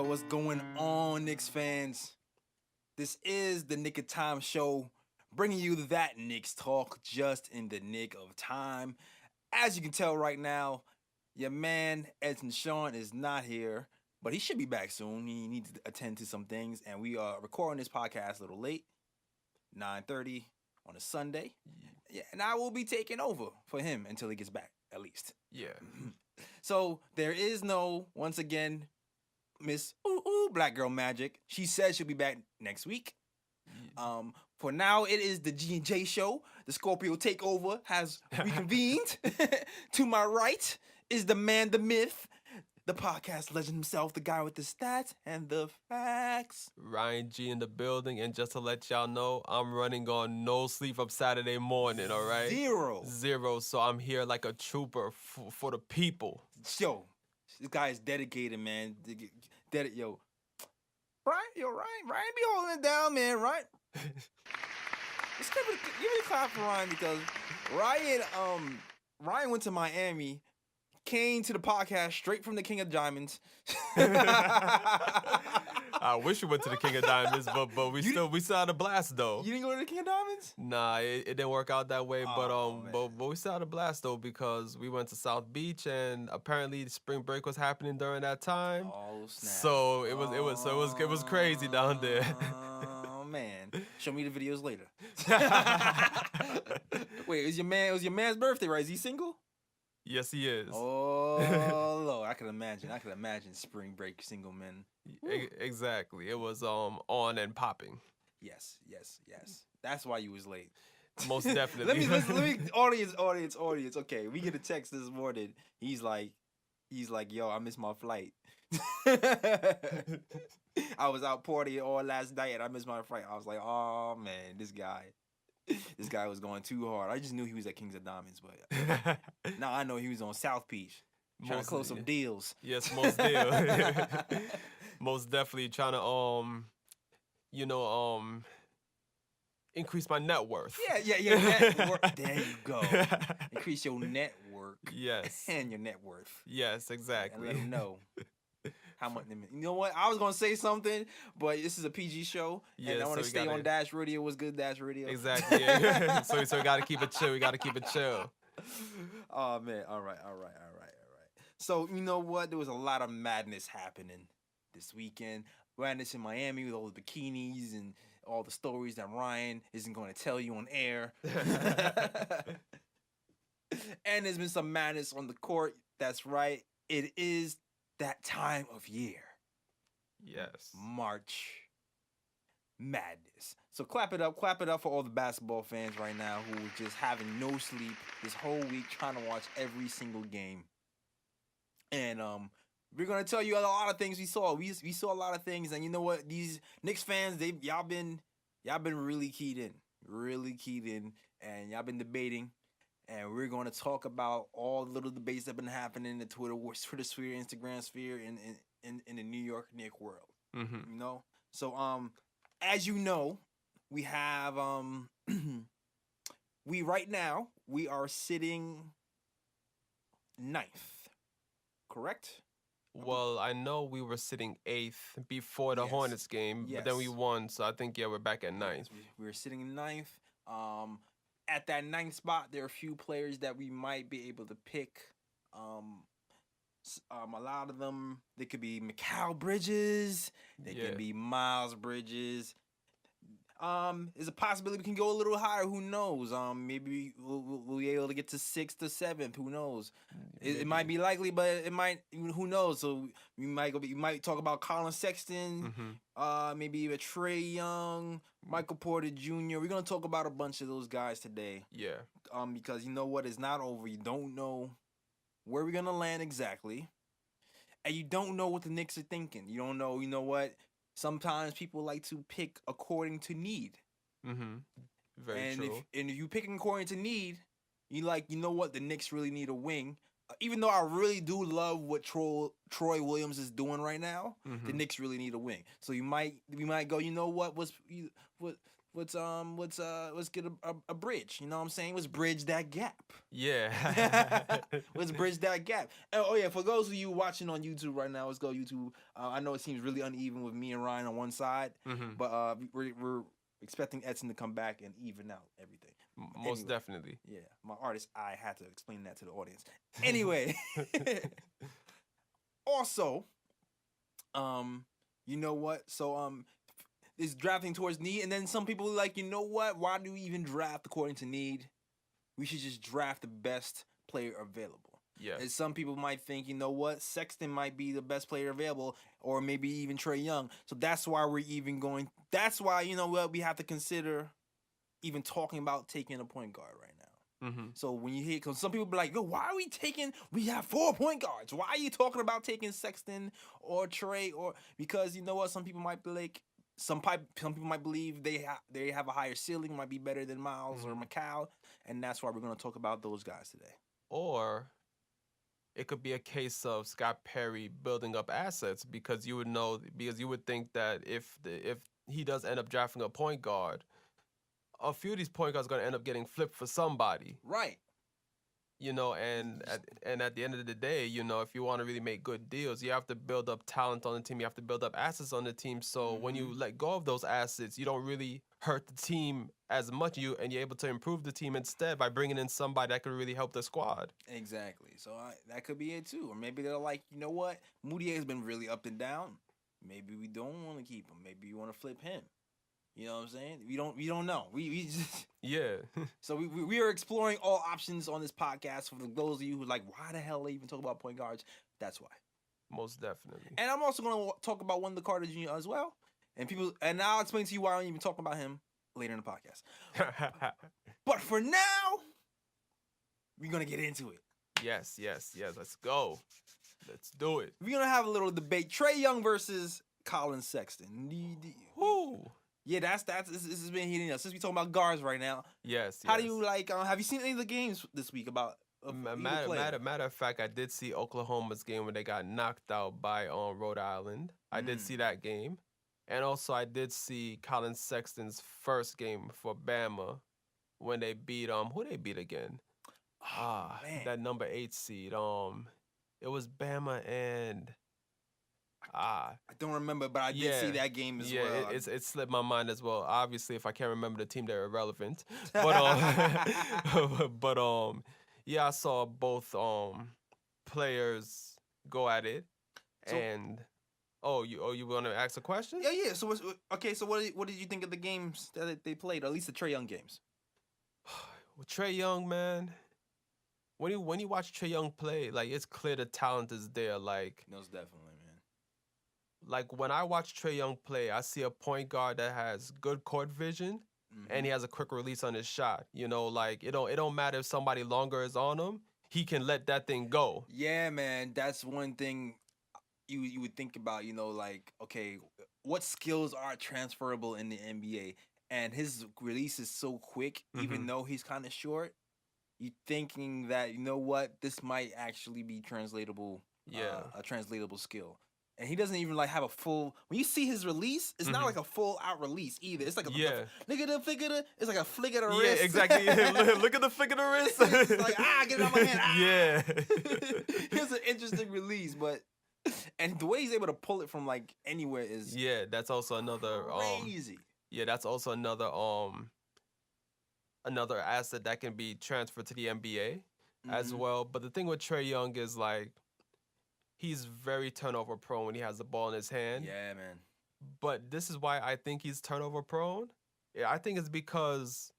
what's going on, Knicks fans? This is the Nick of Time show, bringing you that Knicks talk just in the nick of time. As you can tell right now, your man Edson Sean is not here, but he should be back soon. He needs to attend to some things, and we are recording this podcast a little late, 9:30 on a Sunday. Yeah, and I will be taking over for him until he gets back, at least. Yeah. So there is no, once again, Miss Black Girl Magic. She says she'll be back next week. For now, it is the G&J show. The Scorpio Takeover has reconvened. To my right is the man, the myth, the podcast legend himself, the guy with the stats and the facts. Ryan G in the building, and just to let y'all know, I'm running on no sleep up Saturday morning, all right? Zero, so I'm here like a trooper for the people. Yo, this guy is dedicated, man. Yo, Ryan be holding it down, man, right? Let's give it a clap for Ryan, because Ryan went to Miami, came to the podcast straight from the King of Diamonds. I wish we went to the King of Diamonds, but we still had a blast though. You didn't go to the King of Diamonds? Nah, it didn't work out that way. But we still had a blast though, because we went to South Beach, and apparently spring break was happening during that time. Oh snap! So it was crazy down there. Oh man, show me the videos later. Wait, it was your man's birthday, right? Is he single? Yes, he is. Oh Lord, I can imagine spring break single men. Exactly. It was on and popping. Yes. That's why you was late. Most definitely. let me audience. Okay, we get a text this morning. He's like, yo, I missed my flight. I was out partying all last night and I missed my flight. I was like, oh man, this guy was going too hard. I just knew he was at Kings of Diamonds, but now I know he was on South Beach trying to close some deals. Yes, most deal. Most definitely trying to increase my net worth. Yeah. Network. There you go. Increase your network. Yes. And your net worth. Yes, exactly. And let them know how much. You know what? I was gonna say something, but this is a PG show, and I want to stay on Dash Radio. What's good, Dash Radio? Exactly. Yeah. so we gotta keep it chill. Oh man. All right. So you know what? There was a lot of madness happening this weekend. Madness in Miami with all the bikinis and all the stories that Ryan isn't going to tell you on air. And there's been some madness on the court. That's right. It is that time of year. Yes. March Madness. So clap it up for all the basketball fans right now who are just having no sleep this whole week trying to watch every single game. And we're gonna tell you a lot of things we saw. We saw a lot of things, and you know what? These Knicks fans, y'all been really keyed in, and y'all been debating. And we're gonna talk about all the little debates that have been happening in the Twitter sphere, Instagram sphere, in the New York Knicks world. Mm-hmm. You know. So as you know, we have right now we are sitting ninth. Correct? Well, I know we were sitting 8th before the Hornets game, but then we won, so I think we're back at 9th. We were sitting in 9th. At that 9th spot, there are a few players that we might be able to pick. A lot of them, they could be Mikal Bridges, they could be Miles Bridges. There's a possibility we can go a little higher. Who knows? Maybe we'll be able to get to 6th or 7th. Who knows? It might be likely, but it might. Who knows? So we might talk about Colin Sexton. Mm-hmm. Maybe even Trae Young, Michael Porter Jr. We're gonna talk about a bunch of those guys today. Yeah. Because you know what? It's not over. You don't know where we're gonna land exactly, and you don't know what the Knicks are thinking. You don't know. You know what? Sometimes people like to pick according to need. Mm-hmm. Very true. If you picking according to need, you know what? The Knicks really need a wing. Even though I really do love what Troy Williams is doing right now, the Knicks really need a wing. So we might go, you know what? let's get a bridge. You know what I'm saying? Let's bridge that gap. Yeah. Let's bridge that gap. Oh yeah, for those of you watching on YouTube right now, let's go YouTube. I know it seems really uneven with me and Ryan on one side, but we're expecting Edson to come back and even out everything. Most definitely. Yeah, my artist, I had to explain that to the audience. Anyway, also, you know what? So is drafting towards need, and then some people are like, you know what? Why do we even draft according to need? We should just draft the best player available. Yeah. And some people might think, you know what? Sexton might be the best player available, or maybe even Trae Young. So that's why we're even going. That's why, you know what, we have to consider even talking about taking a point guard right now. So when you hear, because some people be like, yo, why are we taking? We have 4 point guards. Why are you talking about taking Sexton or Trae? Or because you know what? Some people might be like. Some people might believe they have a higher ceiling, might be better than Miles or Macau, and that's why we're going to talk about those guys today. Or it could be a case of Scott Perry building up assets because you would think that if he does end up drafting a point guard, a few of these point guards are going to end up getting flipped for somebody. Right. You know, and at the end of the day, you know, if you want to really make good deals, you have to build up talent on the team. You have to build up assets on the team. So when you let go of those assets, you don't really hurt the team as much. You're able to improve the team instead by bringing in somebody that could really help the squad. Exactly. So that could be it too. Or maybe they're like, you know what? Moutier has been really up and down. Maybe we don't want to keep him. Maybe you want to flip him. You know what I'm saying? We don't know. We just yeah. So we are exploring all options on this podcast. For those of you who are like, why the hell they even talk about point guards? That's why. Most definitely. And I'm also going to talk about Wendell Carter Jr. as well. And I'll explain to you why I don't even talk about him later in the podcast. But for now, we're going to get into it. Yes. Let's go. Let's do it. We're going to have a little debate. Trae Young versus Colin Sexton. Woo. Yeah, this has been heating up since we talking about guards right now. Yes. How do you like? Have you seen any of the games this week about? Matter of fact, I did see Oklahoma's game when they got knocked out by Rhode Island. I did see that game, and also I did see Colin Sexton's first game for Bama when they beat who they beat again? Man. That number 8 seed. It was Bama and. I don't remember, but I did see that game as well. Yeah, it slipped my mind as well. Obviously, if I can't remember the team, they're irrelevant. But yeah, I saw both players go at it. And you want to ask a question? Yeah. So what did you think of the games that they played? Or at least the Trae Young games. Well, Trae Young, man. When you watch Trae Young play, like it's clear the talent is there. Like most definitely, man. Like when I watch Trae Young play, I see a point guard that has good court vision and he has a quick release on his shot. You know, like it don't matter if somebody longer is on him, he can let that thing go. Yeah, man, that's one thing you would think about. You know, like okay, what skills are transferable in the NBA? And his release is so quick, even though he's kind of short. You thinking that you know what, this might actually be translatable. Yeah, a translatable skill. And he doesn't even like have a full. When you see his release, it's not like a full out release either. It's like a look at the flick of the. It's like a flick of the wrist. Yeah, exactly. Look at the flick of the wrist. It's like get it out of my hand. Yeah. It's an interesting release, and the way he's able to pull it from like anywhere is that's also another crazy. That's also another asset that can be transferred to the NBA as well. But the thing with Trae Young is like. He's very turnover prone when he has the ball in his hand. Yeah, man. But this is why I think he's turnover prone. I think it's because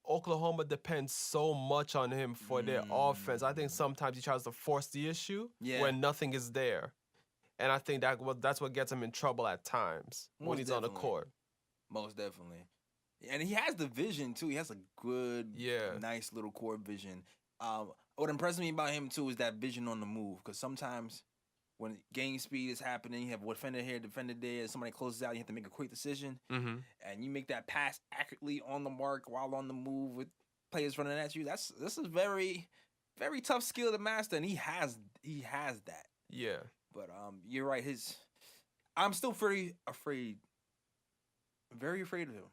Oklahoma depends so much on him for their offense. I think sometimes he tries to force the issue when nothing is there. And I think that's what gets him in trouble at times when he's on the court. Most definitely. And he has the vision, too. He has a good, nice little court vision. What impresses me about him, too, is that vision on the move. Because sometimes when game speed is happening, you have defender here, defender there, somebody closes out, you have to make a quick decision. And you make that pass accurately on the mark while on the move with players running at you. This is very, very tough skill to master, and he has that. Yeah. But you're right. I'm still very afraid of him.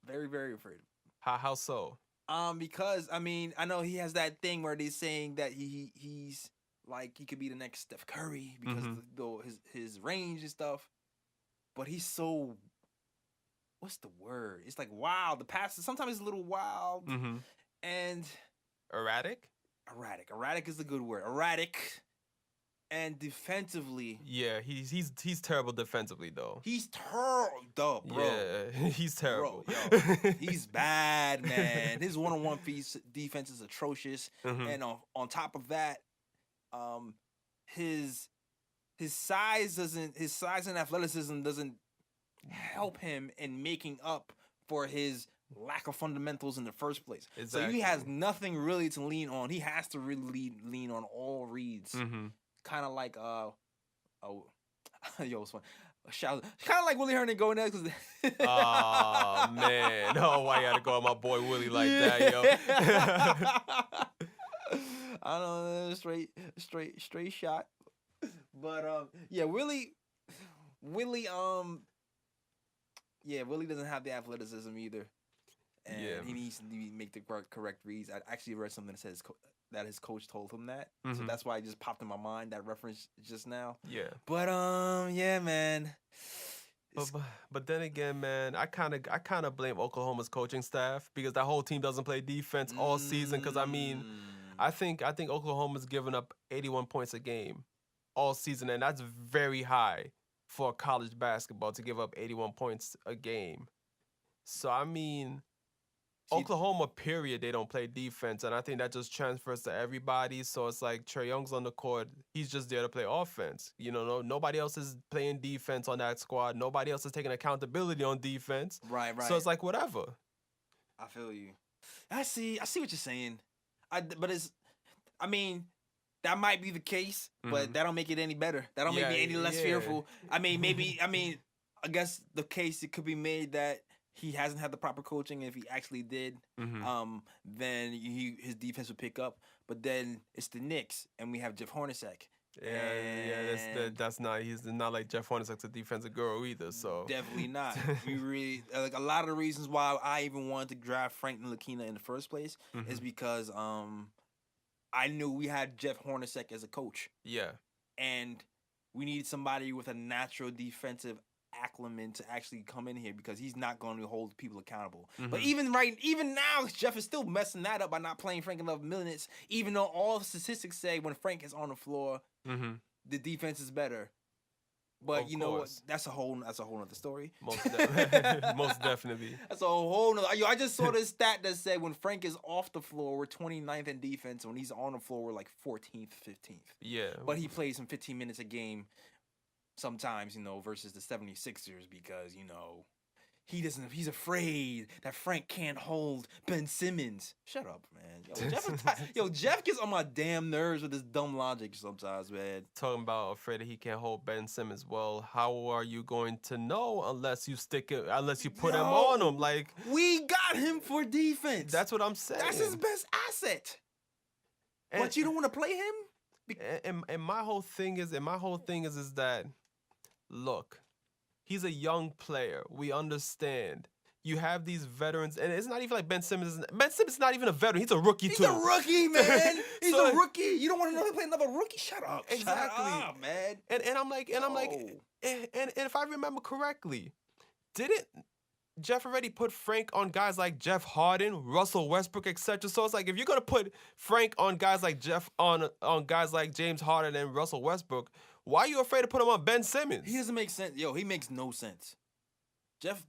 Very, very afraid. How so? Because I mean, I know he has that thing where they're saying that he's like he could be the next Steph Curry because his range and stuff. But he's so, what's the word? It's like wild. The passes sometimes it's a little wild and erratic. Erratic is a good word. Erratic. And defensively, yeah, he's terrible defensively though. He's terrible, bro. Yeah, he's terrible. Bro, yo, he's bad, man. His one-on-one defense is atrocious, and on top of that, his size and athleticism doesn't help him in making up for his lack of fundamentals in the first place. Exactly. So he has nothing really to lean on. He has to really lean on all reads. Kind of like yo, it's fun. Kind of like Willie Hernan going there. Oh man, why you gotta go at my boy Willie like that, yo? I don't know, straight shot. But yeah, Willie doesn't have the athleticism either, and he needs to make the correct reads. I actually read something that says that his coach told him that. So that's why it just popped in my mind, that reference just now. Yeah. But yeah, man. But then again, man, I kind of blame Oklahoma's coaching staff because that whole team doesn't play defense all season. Because I mean, I think Oklahoma's given up 81 points a game all season, and that's very high for college basketball to give up 81 points a game. So I mean, Oklahoma, period, they don't play defense, and I think that just transfers to everybody. So it's like Trae Young's on the court. He's just there to play offense. You know, nobody else is playing defense on that squad. Nobody else is taking accountability on defense. Right. So it's like, whatever. I feel you. I see what you're saying. I mean, that might be the case, but that don't make it any better. That don't make me any less fearful. I mean, I guess the case it could be made that he hasn't had the proper coaching. If he actually did, then his defense would pick up. But then it's the Knicks, and we have Jeff Hornacek. That's not. He's not like Jeff Hornacek's a defensive guru either. So definitely not. We really like a lot of the reasons why I even wanted to draft Frank Ntilikina in the first place is because I knew we had Jeff Hornacek as a coach. Yeah, and we needed somebody with a natural defensive acumen to actually come in here because he's not going to hold people accountable. But even now, Jeff is still messing that up by not playing Frank enough minutes, even though all the statistics say when Frank is on the floor, the defense is better. But you know what? That's a whole other story. Most definitely. That's a whole nother. I just saw this stat that said when Frank is off the floor, we're 29th in defense. When he's on the floor, we're like 14th, 15th. Yeah. But he plays some 15 minutes a game sometimes, versus the 76ers because, he's afraid that Frank can't hold Ben Simmons. Shut up, man. Jeff gets on my damn nerves with this dumb logic sometimes, man. Talking about afraid that he can't hold Ben Simmons. Well, how are you going to know unless you put him on him? Like, we got him for defense. That's what I'm saying. That's his best asset. But you don't want to play him? And my whole thing is that, look, he's a young player. We understand. You have these veterans, and it's not even like Ben Simmons. Ben Simmons is not even a veteran. He's a rookie, too. He's a rookie, man. He's a rookie. You don't want to play another rookie? Shut up. Exactly. Shut up, man. And if I remember correctly, didn't Jeff already put Frank on guys like Jeff Harden, Russell Westbrook, etc.? So it's like, if you're gonna put Frank on guys like Jeff on guys like James Harden and Russell Westbrook, why are you afraid to put him on Ben Simmons? He doesn't make sense. He makes no sense. Jeff,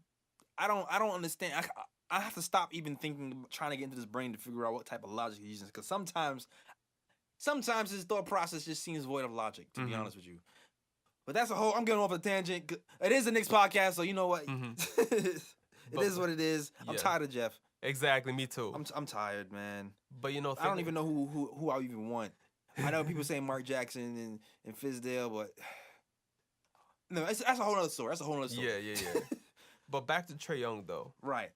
I don't understand. I have to stop even trying to get into this brain to figure out what type of logic he's using. Because sometimes his thought process just seems void of logic, to be honest with you. But that's I'm getting off a tangent. It is a Knicks podcast, so you know what? It is what it is. I'm tired of Jeff. Exactly, me too. I'm tired, man. But I don't even know who I even want. I know people say Mark Jackson and Fizdale, but no, that's a whole other story. Yeah. But back to Trae Young, though. Right.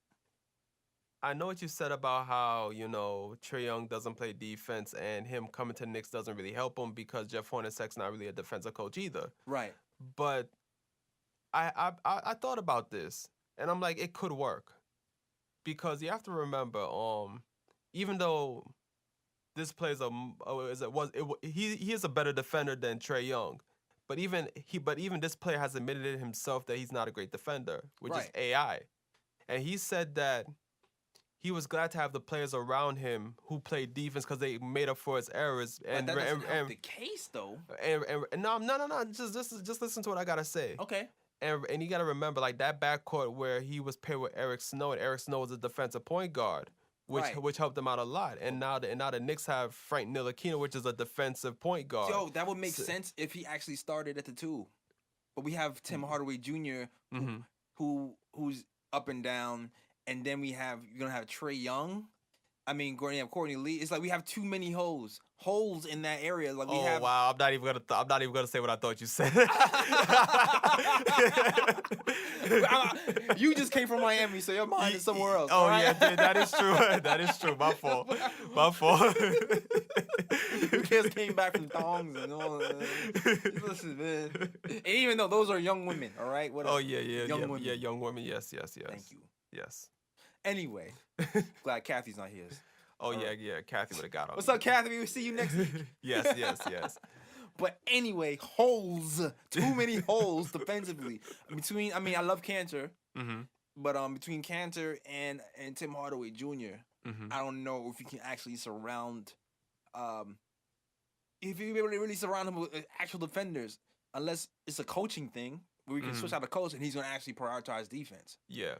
I know what you said about how, Trae Young doesn't play defense and him coming to the Knicks doesn't really help him because Jeff Hornacek's not really a defensive coach either. Right. But I thought about this, and I'm like, it could work. because you have to remember, even though this plays he is a better defender than Trae Young, but even this player has admitted it himself that he's not a great defender, which is Right. AI, and he said that he was glad to have the players around him who played defense because they made up for his errors. But that doesn't help the case, though. And no. Just listen to what I gotta say. Okay. And you gotta remember, like, that backcourt where he was paired with Eric Snow, and Eric Snow was a defensive point guard, which helped them out a lot. And now the Knicks have Frank Ntilikina, which is a defensive point guard. Yo, that would make sense if he actually started at the 2. But we have Tim Hardaway Jr. Who's up and down, and then you're gonna have Trae Young. I mean, Gordon, you have Courtney Lee. It's like we have too many holes in that area. Like we have. Wow, I'm not even gonna say what I thought you said. You just came from Miami, so your mind is somewhere else. Oh right? yeah, that is true. That is true. My fault. You just came back from thongs and all that. Listen, man. And even though those are young women, all right? Whatever. Oh yeah, young women. Yeah, young women. Yes. Thank you. Yes. Anyway, glad Kathy's not here. Oh yeah, Kathy would have got on. What's up, Kathy? We'll see you next week. Yes. But anyway, holes. Too many holes defensively. I love Cantor. But between Cantor and Tim Hardaway Jr., I don't know if you can actually surround if you really surround him with actual defenders, unless it's a coaching thing where we can switch out the coach and he's gonna actually prioritize defense. Yeah.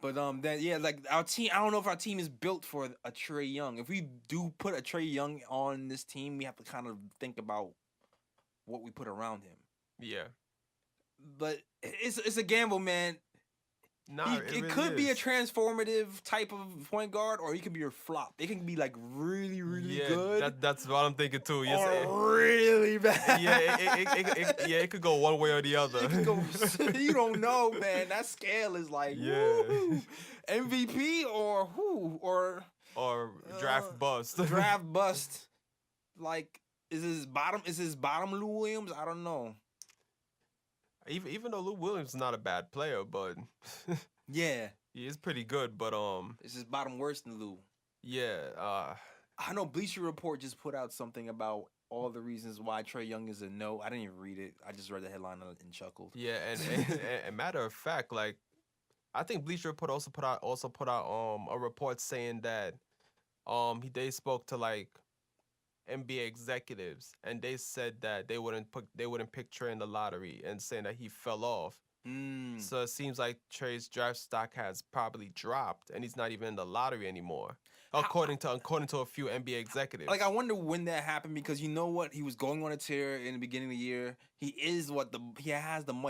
But like our team, I don't know if our team is built for a Trae Young. If we do put a Trae Young on this team, we have to kind of think about what we put around him. Yeah. But it's a gamble, man. Nah, it really could be a transformative type of point guard, or he could be your flop. It can be like really, really good. That's what I'm thinking too. Yes, or really bad. Yeah, it could go one way or the other. It could go, you don't know, man. That scale is like MVP or draft bust. Draft bust. Like is his bottom Lou Williams? I don't know. Even though Lou Williams is not a bad player, but yeah, he is pretty good. But is his bottom worse than Lou? Yeah, I know Bleacher Report just put out something about all the reasons why Trae Young is a no. I didn't even read it. I just read the headline and chuckled. Yeah, and matter of fact, like I think Bleacher Report also put out a report saying that they spoke to like NBA executives, and they said that they wouldn't pick Trae in the lottery, and saying that he fell off. So it seems like Trae's draft stock has probably dropped, and he's not even in the lottery anymore, according to a few NBA executives. Like I wonder when that happened, because you know what, he was going on a tear in the beginning of the year. He has the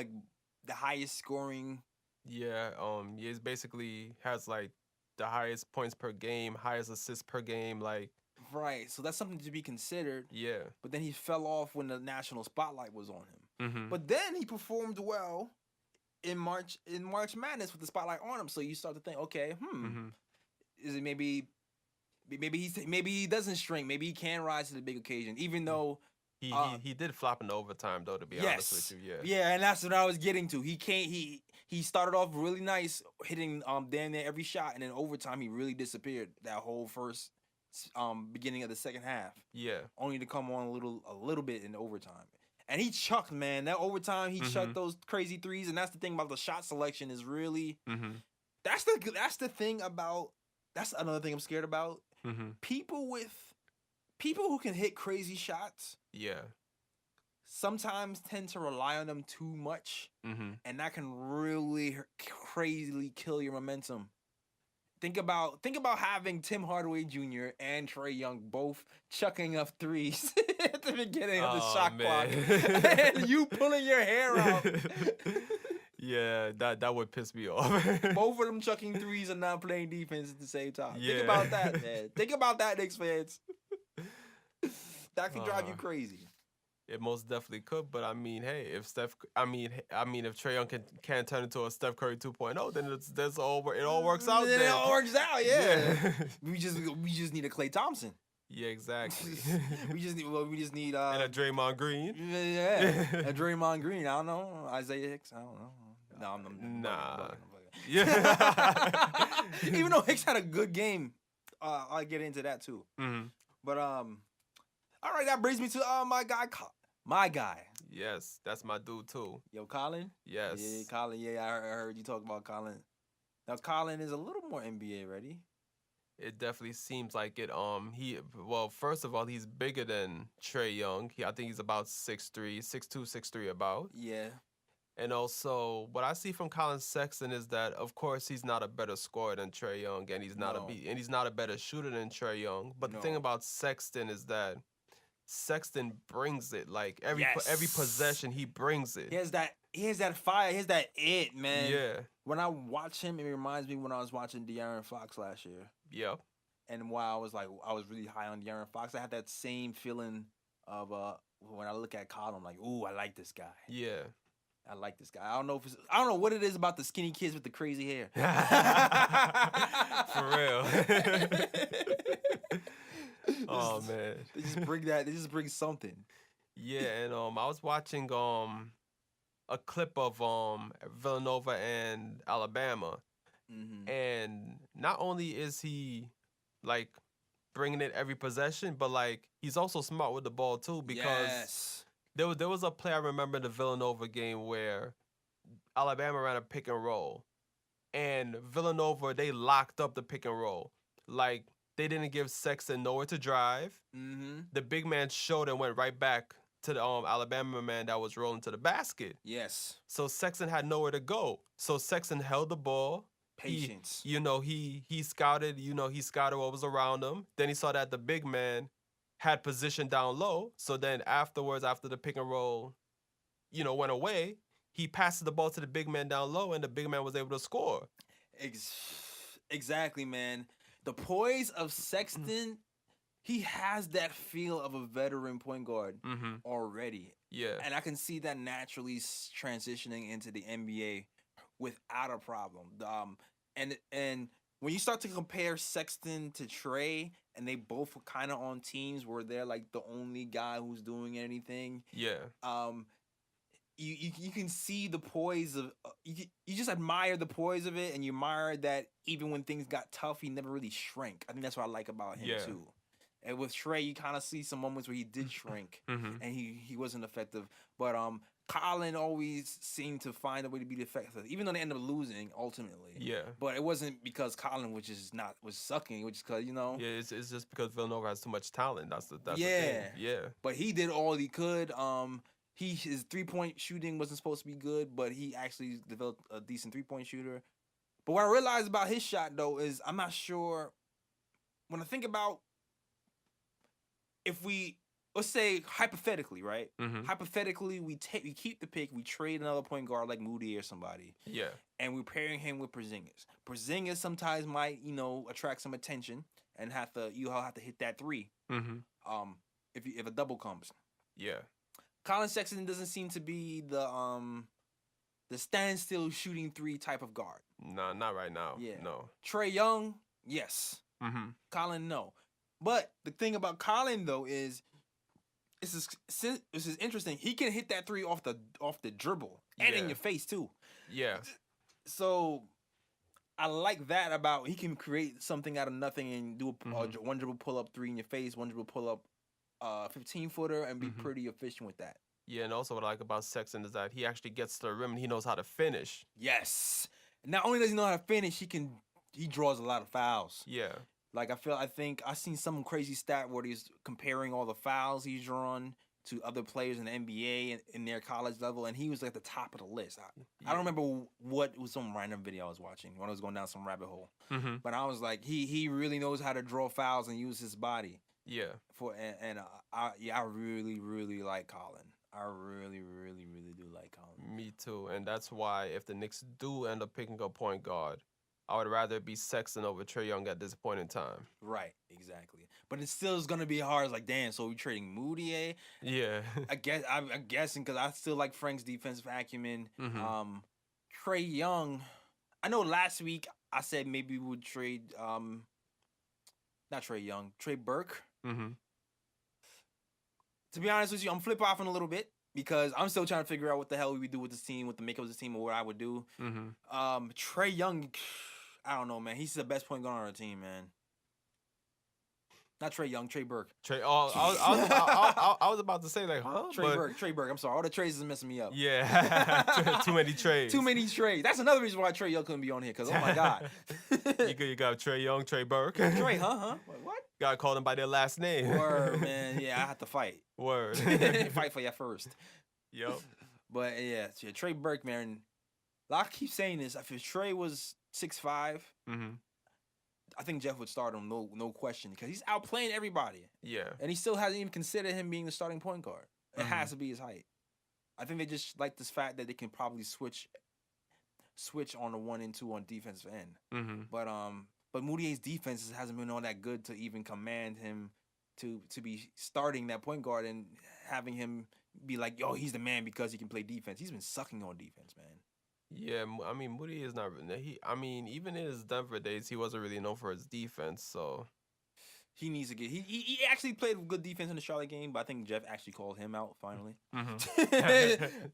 highest scoring. Yeah, he basically has like the highest points per game, highest assists per game, like. Right, so that's something to be considered. Yeah. But then he fell off when the national spotlight was on him. But then he performed well in March Madness with the spotlight on him. So you start to think, okay, is it maybe he doesn't shrink. Maybe he can rise to the big occasion, even though he did flop in the overtime though. To be honest with you, yeah, and that's what I was getting to. He started off really nice, hitting damn near every shot, and then overtime he really disappeared that whole first. Beginning of the second half. Yeah. Only to come on a little bit in overtime. And he chucked, man. That overtime, he chucked those crazy threes. And that's the thing about the shot selection is really that's the thing about that's another thing I'm scared about. People who can hit crazy shots. Yeah. Sometimes tend to rely on them too much. And that can really crazily kill your momentum. Think about having Tim Hardaway Jr. and Trae Young both chucking up threes at the beginning of the shot clock, and you pulling your hair out. Yeah, that would piss me off. Both of them chucking threes and not playing defense at the same time. Yeah. Think about that, man. Think about that, Knicks fans. That could drive you crazy. It most definitely could, but I mean, hey, if Trae Young can turn into a Steph Curry 2.0, then it all works out. Then it all works out, yeah. we just need a Klay Thompson. Yeah, exactly. we just need and a Draymond Green. Yeah, a Draymond Green. I don't know, Isaiah Hicks. I don't know. No, I'm nah. Yeah. Even though Hicks had a good game, I'll get into that too. Mm-hmm. But all right, that brings me to my guy. Yes, that's my dude too. Yo, Colin. Yes. Yeah, Colin. Yeah, I heard you talk about Colin. Now, Colin is a little more NBA ready. It definitely seems like it. Well, first of all, he's bigger than Trae Young. I think he's about 6'3", 6'2", 6'3", about. Yeah. And also, what I see from Colin Sexton is that, of course, he's not a better scorer than Trae Young, and he's not a better shooter than Trae Young. But the thing about Sexton is that Sexton brings it. Like every possession, he brings it. He has that fire. He has that it, man. Yeah. When I watch him, it reminds me when I was watching De'Aaron Fox last year. Yep. And while I was really high on De'Aaron Fox, I had that same feeling of when I look at Colin, I'm like, ooh, I like this guy. Yeah. I like this guy. I don't know what it is about the skinny kids with the crazy hair. For real. Oh man. They just bring something. Yeah, and I was watching a clip of Villanova and Alabama. Mm-hmm. And not only is he like bringing it every possession, but like he's also smart with the ball too, because there was a play I remember in the Villanova game where Alabama ran a pick and roll, and Villanova, they locked up the pick and roll. Like they didn't give Sexton nowhere to drive. Mm-hmm. The big man showed and went right back to the Alabama man that was rolling to the basket. Yes. So Sexton had nowhere to go. So Sexton held the ball. Patience. He scouted, he scouted what was around him. Then he saw that the big man had position down low. So then afterwards, after the pick and roll, went away, he passed the ball to the big man down low, and the big man was able to score. Exactly, man. The poise of Sexton, he has that feel of a veteran point guard already. Yeah. And I can see that naturally transitioning into the NBA without a problem. And when you start to compare Sexton to Trae, and they both were kind of on teams where they're like the only guy who's doing anything. Yeah. You can see the poise of you just admire the poise of it, and you admire that even when things got tough, he never really shrank. I think that's what I like about him too. And with Trae, you kind of see some moments where he did shrink, and he wasn't effective. But Colin always seemed to find a way to be effective, even though they ended up losing ultimately. Yeah. But it wasn't because Colin was sucking, which is because Yeah, it's just because Villanova has too much talent. That's the thing. Yeah. But he did all he could. His 3-point shooting wasn't supposed to be good, but he actually developed a decent 3-point shooter. But what I realized about his shot though is I'm not sure. When I think about if we, let's say hypothetically, right? Hypothetically, we keep the pick, we trade another point guard like Moody or somebody. Yeah. And we're pairing him with Porzingis. Porzingis sometimes might, attract some attention and you'll have to hit that 3. If a double comes. Yeah. Colin Sexton doesn't seem to be the standstill shooting 3 type of guard. Nah, not right now. Yeah. No. Trae Young, yes. Colin, no. But the thing about Colin though is this is interesting. He can hit that 3 off the dribble and in your face too. Yeah. So I like that about he can create something out of nothing and do a one dribble pull up 3 in your face, one dribble pull up 15-footer and be pretty efficient with that. Yeah, and also what I like about Sexton is that he actually gets to the rim and he knows how to finish. Yes. Not only does he know how to finish, he draws a lot of fouls. Yeah. Like I think I seen some crazy stat where he's comparing all the fouls he's drawn to other players in the NBA and in their college level, and he was at the top of the list. I don't remember what was some random video I was watching when I was going down some rabbit hole. But I was like, he really knows how to draw fouls and use his body. Yeah. I really, really like Colin. I really, really, really do like Colin. Me too. And that's why if the Knicks do end up picking a point guard, I would rather it be Sexton over Trae Young at this point in time. Right, exactly. But it still is gonna be hard. It's like, damn, so we trading Moody? Yeah. I'm guessing because I still like Frank's defensive acumen. Trae Young, I know last week I said maybe we would trade not Trae Young, Trey Burke. To be honest with you, I'm flip-flopping a little bit. because I'm still trying to figure out what the hell we would do with this team, what the makeup of this team, or what I would do. Trae Young, I don't know, man. He's the best point guard on our team, man. Not Trae Young, Trae Burke. I was about to say like, huh? Trae Burke. I'm sorry, all the trades is messing me up. Yeah, too many trades. Too many trades. That's another reason why Trae Young couldn't be on here. Cause oh my god, you got Trae Young, Trae Burke. Trae, huh? What? Gotta call them by their last name. Word, man. Yeah, I have to fight. Word. Fight for you first. Yep. But yeah, Trae Burke, man. I keep saying this. If Trae was 6'5", I think Jeff would start him, no question, because he's outplaying everybody. Yeah. And he still hasn't even considered him being the starting point guard. It has to be his height. I think they just like this fact that they can probably switch on the 1 and 2 on defensive end. But Moutier's defense hasn't been all that good to even command him to be starting that point guard and having him be like, yo, he's the man because he can play defense. He's been sucking on defense, man. Yeah, I mean, Moody is not. Even in his Denver days, he wasn't really known for his defense. So he needs to get. He actually played good defense in the Charlotte game, but I think Jeff actually called him out finally.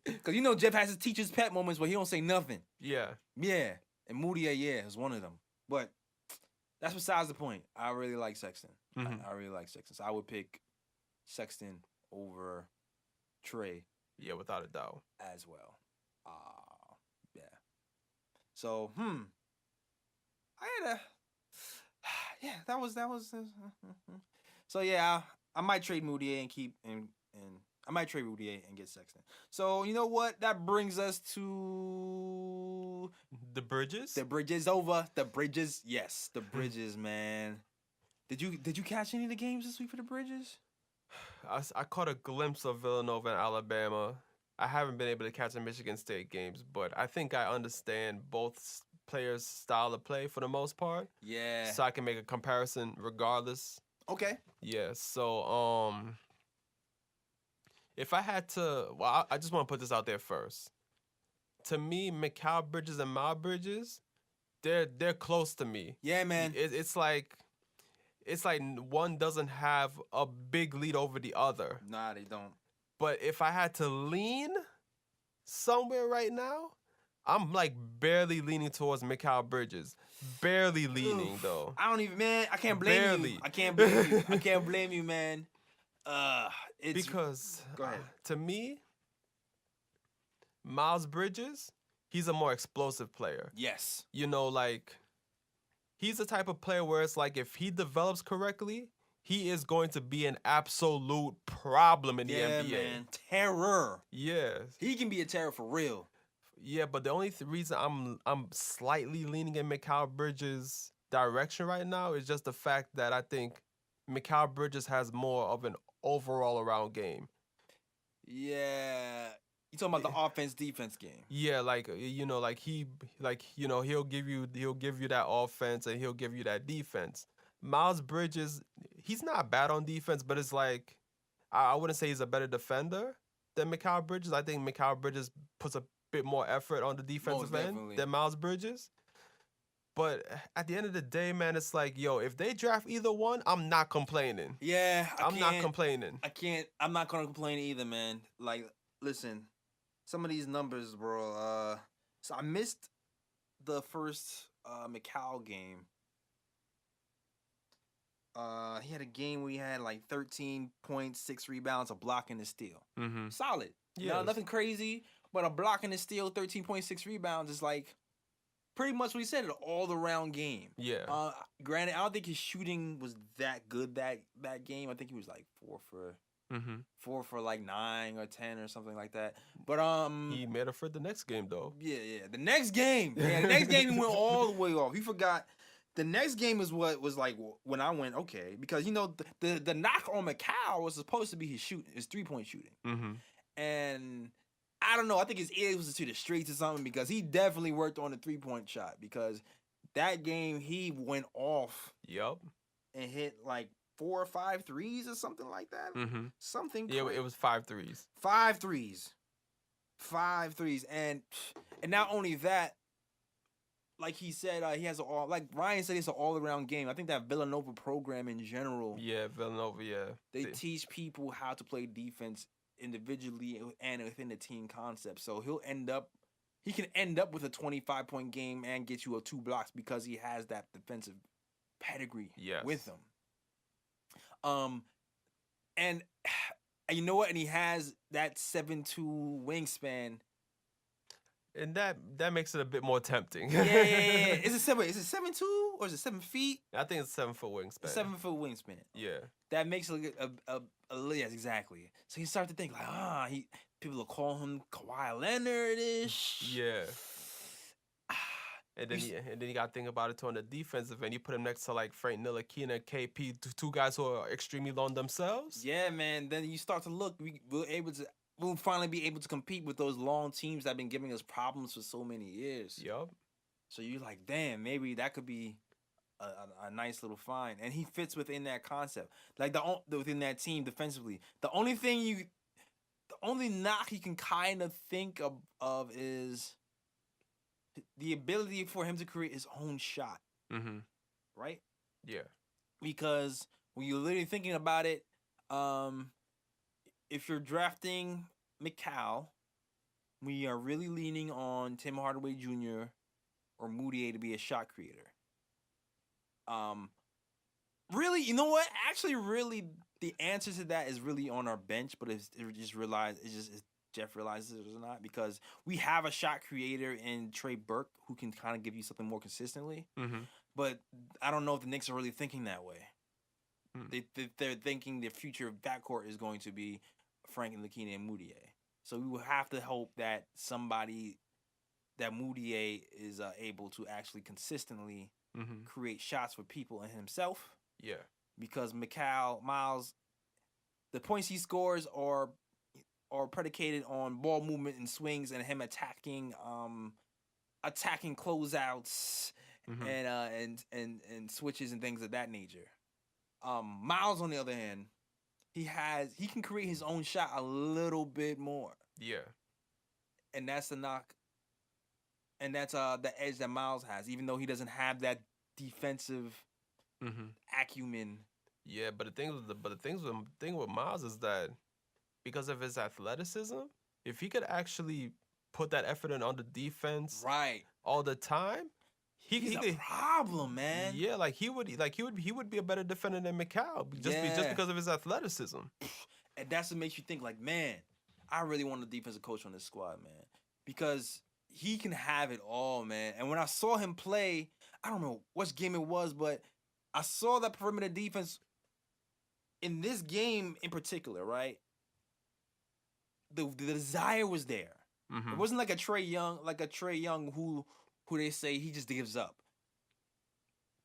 Because Jeff has his teacher's pet moments where he don't say nothing. Yeah. And Moody, is one of them. But that's besides the point. I really like Sexton. I really like Sexton. So I would pick Sexton over Trae. Yeah, without a doubt. As well. So, I had that was. So yeah, I might trade Moutier and keep and I might trade Moutier and get Sexton. So you know what? That brings us to the Bridges. The Bridges over. The Bridges, yes, the Bridges, man. Did you catch any of the games this week for the Bridges? I caught a glimpse of Villanova and Alabama. I haven't been able to catch the Michigan State games, but I think I understand both players' style of play for the most part. Yeah. So I can make a comparison regardless. Okay. Yeah. So if I had to, well, I just want to put this out there first. To me, Mikal Bridges and Miles Bridges, they're close to me. Yeah, man. It's like one doesn't have a big lead over the other. Nah, they don't. But if I had to lean somewhere right now, I'm like barely leaning towards Mikal Bridges. Barely leaning, though. I don't even, man. I can't blame you. I can't blame you. I can't blame you, man. Because go ahead. To me, Miles Bridges, he's a more explosive player. Yes. He's the type of player where it's like if he develops correctly, he is going to be an absolute problem in the NBA. Man. Terror. Yes. He can be a terror for real. Yeah, but the only reason I'm slightly leaning in Mikal Bridges' direction right now is just the fact that I think Mikal Bridges has more of an overall around game. Yeah. You talking about the offense-defense game? Yeah, he'll give you that offense and he'll give you that defense. Miles Bridges, he's not bad on defense, but it's like I wouldn't say he's a better defender than Mikal Bridges. I think Mikal Bridges puts a bit more effort on the defensive end than Miles Bridges. But at the end of the day, man, it's like, if they draft either one, I'm not complaining. Yeah, I'm not complaining. I'm not gonna complain either, man. Like, listen, some of these numbers, bro. So I missed the first Mikal game. He had a game where he had like 13 points, 6 rebounds, a block, and a steal. Mm-hmm. Solid. Yeah, nothing crazy, but a block and a steal, 13.6 rebounds is like pretty much what he said, an all-around game. Yeah. Granted, I don't think his shooting was that good that game. I think he was like 4 for like 9 or 10 or something like that. But he made it for the next game though. Yeah. The next game. Yeah, the next game he went all the way off. He forgot. The next game is what was like when I went, okay, because the knock on Mikal was supposed to be his 3-point shooting. Mm-hmm. And I don't know, I think his ears was to the streets or something, because he definitely worked on the 3-point shot, because that game he went off. Yep. And hit like 4 or 5 threes or something like that. Mm-hmm. Something crazy. Yeah, it was 5 threes. 5 threes. 5 threes. And not only that, like he said, he has like Ryan said, it's an all-around game. I think that Villanova program in general. Yeah, Villanova, yeah. They teach people how to play defense individually and within the team concept. So he can end up with a 25-point game and get you 2 blocks because he has that defensive pedigree with him. And you know what? And he has that 7'2" wingspan. And that makes it a bit more tempting. Yeah. Is it 7'2" or is it 7 feet? I think it's 7-foot wingspan. 7-foot wingspan. Yeah. That makes it yes, exactly. So you start to think like, people will call him Kawhi Leonard-ish. Yeah. And then you got to think about it too on the defensive end. You put him next to like Frank Ntilikina and KP, two guys who are extremely long themselves. Yeah, man. Then you start to look. We'll finally be able to compete with those long teams that have been giving us problems for so many years. Yup. So you're like, damn, maybe that could be a nice little find, and he fits within that concept, like within that team defensively. The only knock you can kind of think of is the ability for him to create his own shot. Mm-hmm. Right? Yeah. Because when you're literally thinking about it, if you're drafting McCall, we are really leaning on Tim Hardaway Jr. or Moutier to be a shot creator. Really, you know what? Actually, really, the answer to that is really on our bench, but Jeff realizes it or not, because we have a shot creator in Trey Burke who can kind of give you something more consistently. Mm-hmm. But I don't know if the Knicks are really thinking that way. They're thinking the future backcourt is going to be Frank Ntilikina and Moutier. So we will have to hope that Moutier is able to actually consistently create shots for people and himself. Yeah. Because Miles, the points he scores are predicated on ball movement and swings and him attacking closeouts and switches and things of that nature. Miles, on the other hand, he can create his own shot a little bit more. Yeah. And that's the knock. And that's the edge that Miles has, even though he doesn't have that defensive acumen. Yeah, but the thing with Miles is that because of his athleticism, if he could actually put that effort in on the defense all the time, he's a problem, man. Yeah, he would be a better defender than McCall just because of his athleticism. And that's what makes you think like, man, I really want a defensive coach on this squad, man, because he can have it all, man. And when I saw him play, I don't know which game it was, but I saw that perimeter defense in this game in particular, right? The desire was there. Mm-hmm. It wasn't like a Trae Young who they say he just gives up.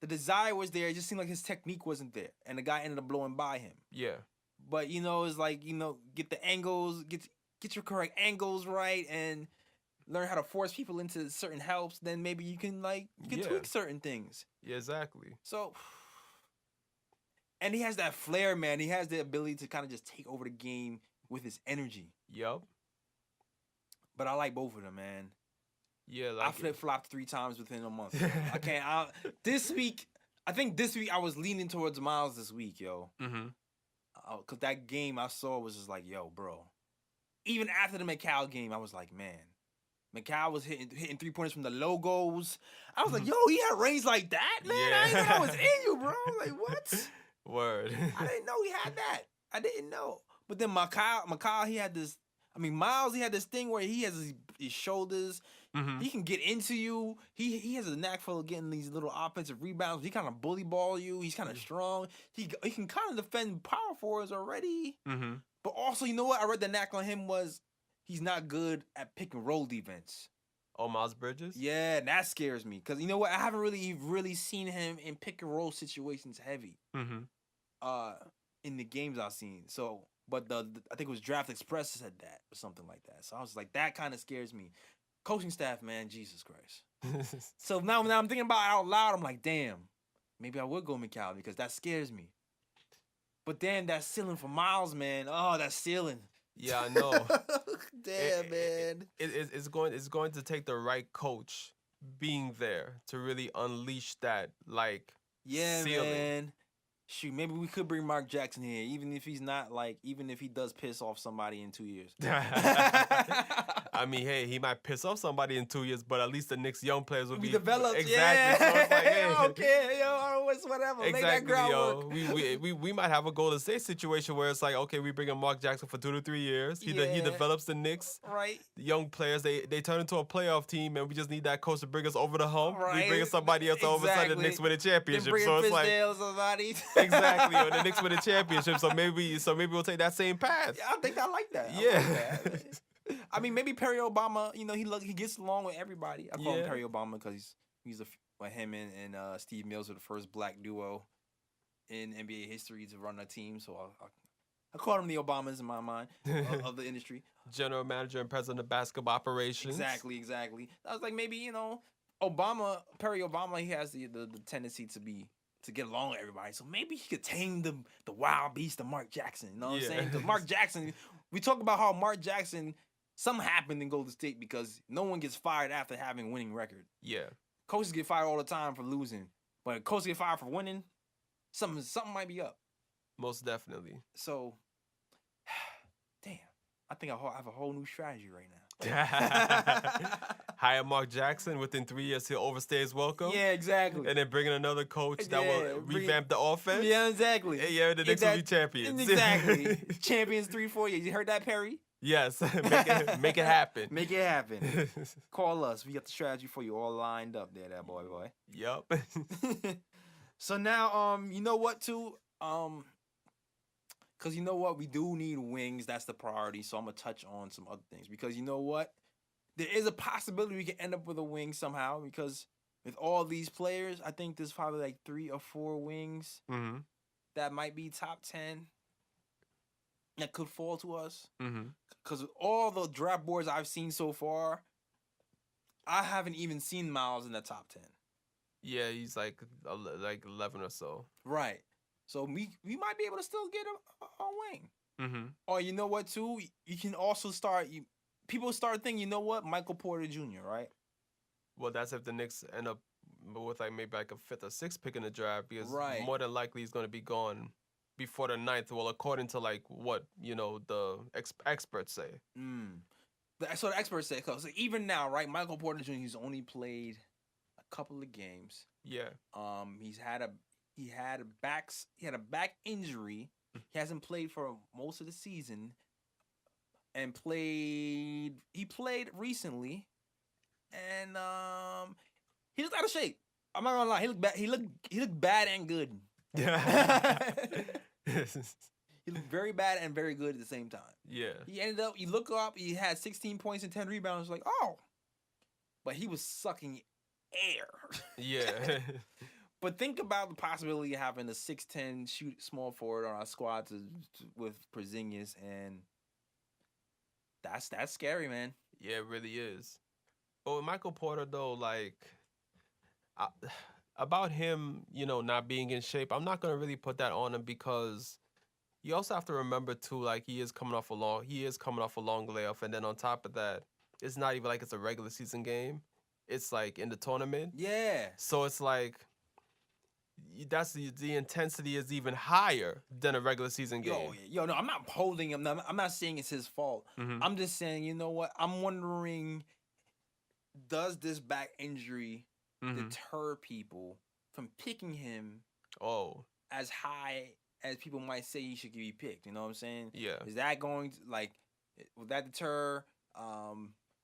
The desire was there. It just seemed like his technique wasn't there, and the guy ended up blowing by him. Yeah. But it's like, get the angles, get your correct angles right, and learn how to force people into certain helps. Then maybe you can tweak certain things. Yeah, exactly. So, and he has that flair, man. He has the ability to kind of just take over the game with his energy. Yup. But I like both of them, man. Yeah, I flip-flopped 3 times within a month. I can't. This week I was leaning towards Miles this week, yo. Mm-hmm. Because that game I saw was just like, yo, bro. Even after the McCall game, I was like, man. McCall was hitting 3-pointers from the logos. I was like, yo, he had range like that, man. Yeah. I didn't know that was in you, bro. Like, what? Word. I didn't know he had that. I didn't know. But then McCall, he had this. I mean, Miles, he had this thing where he has his shoulders. Mm-hmm. He can get into you. He has a knack for getting these little offensive rebounds. He kind of bully ball you. He's kind of strong. He can kind of defend power forwards already. Mm-hmm. But also, you know what? I read the knack on him was he's not good at pick and roll defense. Oh, Miles Bridges? Yeah, and that scares me. Because you know what? I haven't really seen him in pick and roll situations heavy. Mm-hmm. In the games I've seen. So, but I think it was Draft Express said that or something like that. So I was like, that kind of scares me. Coaching staff, man, Jesus Christ. So now I'm thinking about it out loud. I'm like, damn, maybe I would go McCall because that scares me. But then that ceiling for Miles, man. Oh, that ceiling. Yeah, I know. Damn, man. It's going to take the right coach being there to really unleash that ceiling. Man. Shoot, maybe we could bring Mark Jackson here, even if he's not even if he does piss off somebody in 2 years. I mean, hey, he might piss off somebody in 2 years, but at least the Knicks young players will be developed. Exactly. Yeah. So it's like, hey. Okay, yo, it's whatever. Exactly, yo. We We might have a Golden State situation where it's like, okay, we bring in Mark Jackson for 2 to 3 years. He develops the Knicks. Right. The young players, they turn into a playoff team, and we just need that coach to bring us over the hump. Right. We bring in somebody else, all of a sudden the Knicks win a championship. So it's like somebody. exactly, or the Knicks win a championship. So maybe we'll take that same path. Yeah, I think I like that. Yeah. I mean, maybe Perry Obama. He gets along with everybody. I call him Perry Obama because him and Steve Mills are the first black duo in NBA history to run a team. So I call them the Obamas in my mind of the industry. General manager and president of basketball operations. Exactly. I was like, maybe Perry Obama, he has the tendency to get along with everybody. So maybe he could tame the wild beast of Mark Jackson. You know what I'm saying? Because Mark Jackson, we talk about how Mark Jackson, something happened in Golden State because no one gets fired after having a winning record. Yeah. Coaches get fired all the time for losing. But if coaches get fired for winning, something might be up. Most definitely. So, damn. I think I have a whole new strategy right now. Hire Mark Jackson. Within 3 years, he'll overstay his welcome. Yeah, exactly. And then bring in another coach that will revamp the offense. Yeah, exactly. Yeah, the Knicks will be champions. Exactly. Champions 3-4 years. You heard that, Perry? Yes. Make it happen. Make it happen. Call us. We got the strategy for you all lined up there, that boy. Yup. So now, you know what, too? Because you know what? We do need wings. That's the priority. So I'm going to touch on some other things. Because you know what? There is a possibility we can end up with a wing somehow. Because with all these players, I think there's probably like 3 or 4 wings that might be top 10 that could fall to us. Because all the draft boards I've seen so far, I haven't even seen Miles in the top 10. Yeah, he's like 11 or so. Right. So we might be able to still get a wing. Or you know what, too? You can also people start thinking, you know what? Michael Porter Jr., right? Well, that's if the Knicks end up with maybe a 5th or 6th pick in the draft, because more than likely he's going to be gone before the 9th. Well, according to what the experts say. So the experts say, so even now, right? Michael Porter Jr. He's only played a couple of games. Yeah. He had a back injury. He hasn't played for most of the season, and he played recently, and he looked out of shape. I'm not gonna lie, he looked bad. He looked bad and good. He looked very bad and very good at the same time. Yeah. He ended up. You look up. He had 16 points and 10 rebounds. Like, oh, but he was sucking air. Yeah. But think about the possibility of having a 6'10" small forward on our squad with Porzingis, and that's scary, man. Yeah, it really is. But with Michael Porter, though, about him, not being in shape, I'm not gonna really put that on him, because you also have to remember too, he is coming off a long layoff, and then on top of that, it's not even like it's a regular season game. It's in the tournament. Yeah. So it's that's the intensity is even higher than a regular season game. Yo, no, I'm not holding him. I'm not saying it's his fault. I'm just saying, you know what? I'm wondering, does this back injury deter people from picking him as high as people might say he should be picked? You know what I'm saying? Yeah. Is that going to, will that deter?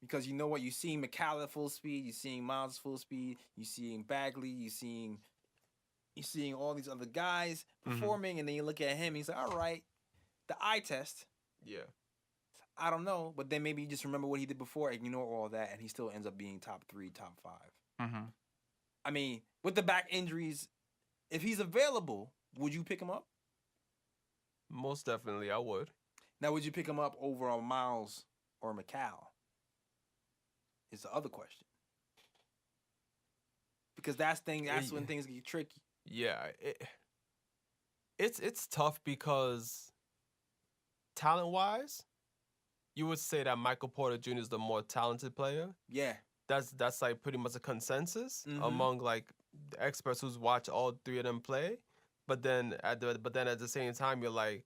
Because you know what? You're seeing McCallum at full speed. You're seeing Miles full speed. You're seeing Bagley. You're seeing all these other guys performing, and then you look at him, he's like, all right, the eye test. Yeah. I don't know, but then maybe you just remember what he did before, ignore all that, and he still ends up being top 3, top 5. I mean, with the back injuries, if he's available, would you pick him up? Most definitely, I would. Now, would you pick him up over on Miles or McCall? Is the other question. Because that's when things get tricky. Yeah, it's tough, because talent-wise, you would say that Michael Porter Jr. is the more talented player. Yeah. That's pretty much a consensus among the experts who's watched all 3 of them play. But then at the same time, you're like,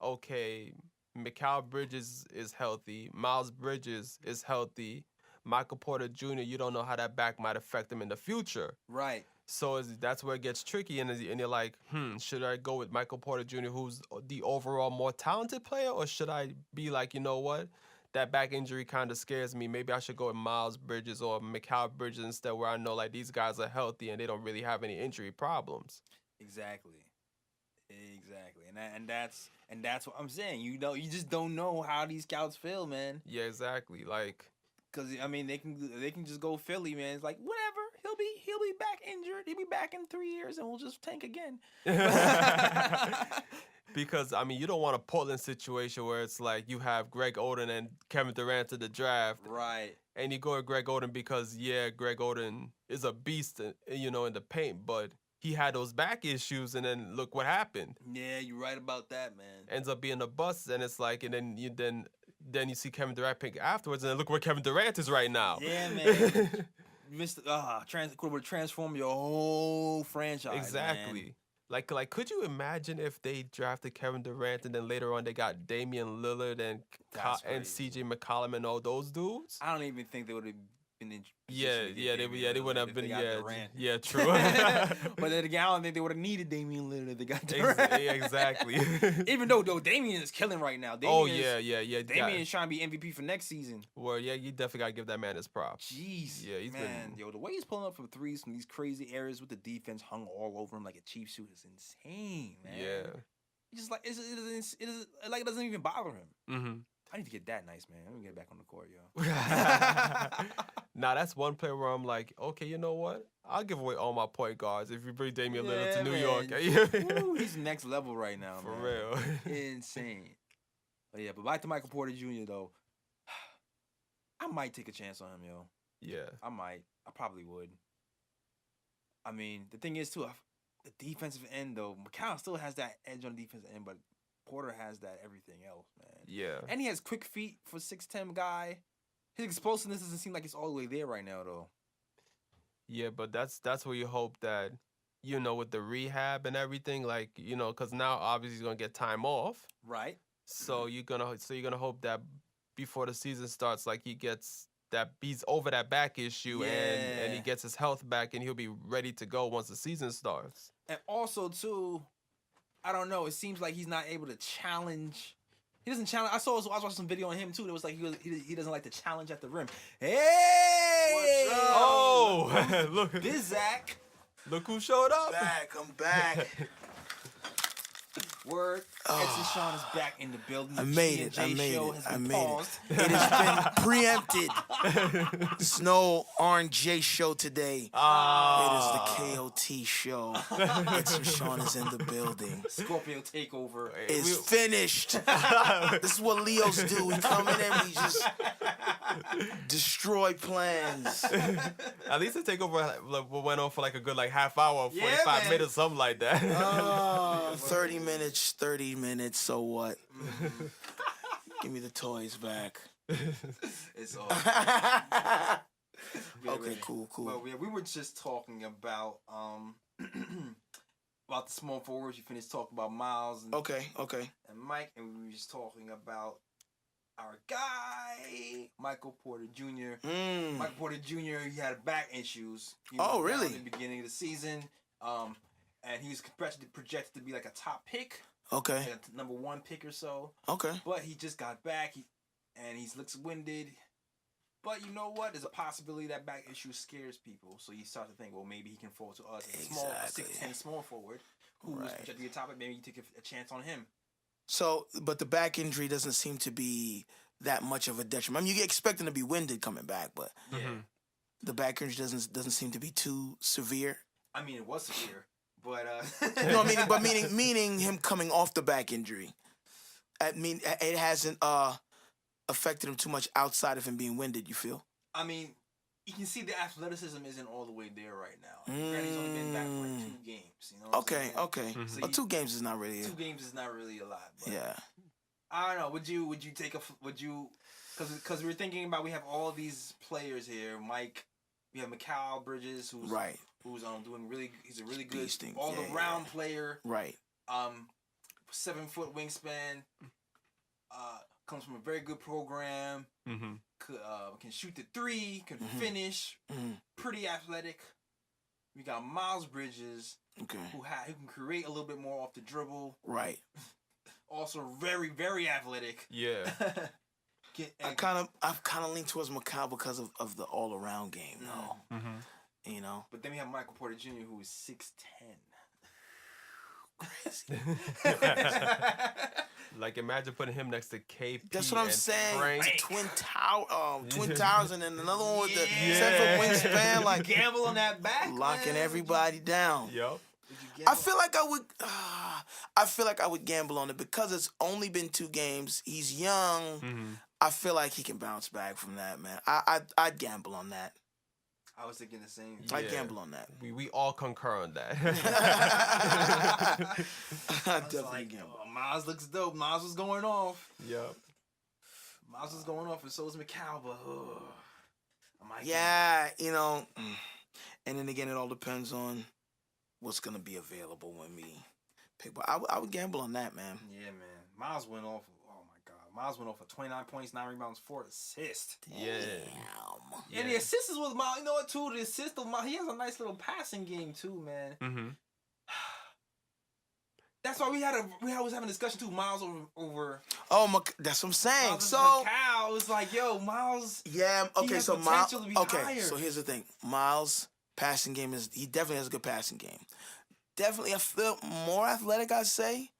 okay, Mikal Bridges is healthy, Miles Bridges is healthy, Michael Porter Jr. You don't know how that back might affect him in the future. Right. So that's where it gets tricky, and you're like, should I go with Michael Porter Jr., who's the overall more talented player, or should I be like, you know what, that back injury kind of scares me. Maybe I should go with Miles Bridges or Mikal Bridges instead, where I know like these guys are healthy and they don't really have any injury problems. Exactly. And that's what I'm saying. You just don't know how these scouts feel, man. Yeah, exactly. Like, because I mean, they can just go Philly, man. It's like whatever. He'll be back injured. He'll be back in 3 years, and we'll just tank again. Because I mean, you don't want a Portland situation where it's like you have Greg Oden and Kevin Durant to the draft, right? And you go with Greg Oden because Greg Oden is a beast, in the paint, but he had those back issues, and then look what happened. Yeah, you're right about that, man. Ends up being a bust, and it's like, and then you see Kevin Durant pick afterwards, and then look where Kevin Durant is right now. Yeah, man. Would transform your whole franchise. Exactly. Man. Like, could you imagine if they drafted Kevin Durant and then later on they got Damian Lillard and CJ McCollum and all those dudes? I don't even think they would have been in. They wouldn't have been. Yeah, true. But then again, I don't think they would have needed Damian Lillard if they got Durant. Exactly. Even though Damian is killing right now. Damian is trying to be MVP for next season. Well, yeah, you definitely gotta give that man his props. Jeez, yeah, he's been. The way he's pulling up from threes from these crazy areas with the defense hung all over him like a cheap suit is insane, man. Yeah. Just like it doesn't even bother him. Mm-hmm. I need to get that nice, man. Let me get back on the court, yo. Now, that's one player where I'm like, okay, you know what? I'll give away all my point guards if you bring Damian Lillard to New York. Woo, he's next level right now, For man. real. Insane. But back to Michael Porter Jr., though. I might take a chance on him, yo. Yeah. I might. I probably would. I mean, the thing is, too, the defensive end, though, McCown still has that edge on the defensive end, but Porter has that everything else, man. Yeah. And he has quick feet for 6'10" guy. His explosiveness doesn't seem like it's all the way there right now, though. Yeah, but that's where you hope that, with the rehab and everything, like, because now obviously he's gonna get time off. Right. So you're gonna hope that before the season starts, like he's over that back issue and he gets his health back and he'll be ready to go once the season starts. And also too, I don't know. It seems like he's not able to challenge. He doesn't challenge. I was watching some video on him too. That was like he doesn't like to challenge at the rim. Hey! What's up? Oh, look, this Zach. Look who showed up. I'm back. Word. Edson Sean is back in the building. I made it. It has been preempted. There's no R&J show today. It is the KOT show. Edson Sean is in the building. Scorpio takeover is finished. This is what Leos do. We come in and we just destroy plans. At least the takeover went on for like a good half hour, 45 minutes, something like that. 30 minutes, so what? Give me the toys back. It's all okay, cool. Well, we were just talking about about the small forwards. You finished talking about Miles and okay. And Mike, and we were just talking about our guy Michael Porter Jr. Michael Porter Jr. He had back issues. Really? In the beginning of the season, and he was projected to be like a top pick. Okay. Like a number 1 pick or so. Okay. But he just got back, and he looks winded. But you know what? There's a possibility that back issue scares people. So you start to think, well, maybe he can fall to us. Exactly. 6'10" small forward who was projected to be a top pick. Maybe you take a chance on him. So, but the back injury doesn't seem to be that much of a detriment. I mean, you expect him to be winded coming back, but the back injury doesn't seem to be too severe. I mean, it was severe. But no, meaning him coming off the back injury. It hasn't affected him too much outside of him being winded. You feel? I mean, you can see the athleticism isn't all the way there right now. He's only been back for like 2 games. You know? Okay. Mm-hmm. So 2 games is not really. 2 games is not really a lot. But yeah. I don't know. Would you take because we were thinking about we have all these players here. Mike, we have Mikal Bridges, who's right. who's doing really. He's a really good Beasting. all-around player. Right. 7-foot wingspan. Comes from a very good program. Mm-hmm. Can shoot the three. Can finish. Pretty athletic. We got Miles Bridges. Okay. Who can create a little bit more off the dribble. Right. Also very, very athletic. Yeah. I kind of lean towards Macau because of the all around game, though. Mm-hmm. You know. But then we have Michael Porter Jr., who is 6'10". Crazy. Like, imagine putting him next to KP. That's what I'm saying. Frank. Twin Towers, and then another one with the 7-foot wingspan. Like, gamble on that back, locking everybody down. Yup. I feel like I would gamble on it because it's only been 2 games. He's young. Mm-hmm. I feel like he can bounce back from that, man. I'd gamble on that. I was thinking the same. I'd gamble on that. We all concur on that. I'd definitely gamble. Miles looks dope. Miles was going off. Yep. Miles was going off, and so was Macau, but you know. And then again, it all depends on what's gonna be available when we pick. But I would gamble on that, man. Yeah, man. Miles went off. Oh my God. Miles went off for 29 points, 9 rebounds, 4 assists. Yeah. Damn. And the assists was Miles. You know what? Too, the assist of Miles. He has a nice little passing game too, man. Mm-hmm. That's why we was having a discussion too. Miles over. Oh, that's what I'm saying. Miles So Macau was like, yo, Miles. yeah, okay. has So Miles. potential to be Okay, higher. so here's the thing. Miles' passing game he definitely has a good passing game. Definitely a feel more athletic, I'd say.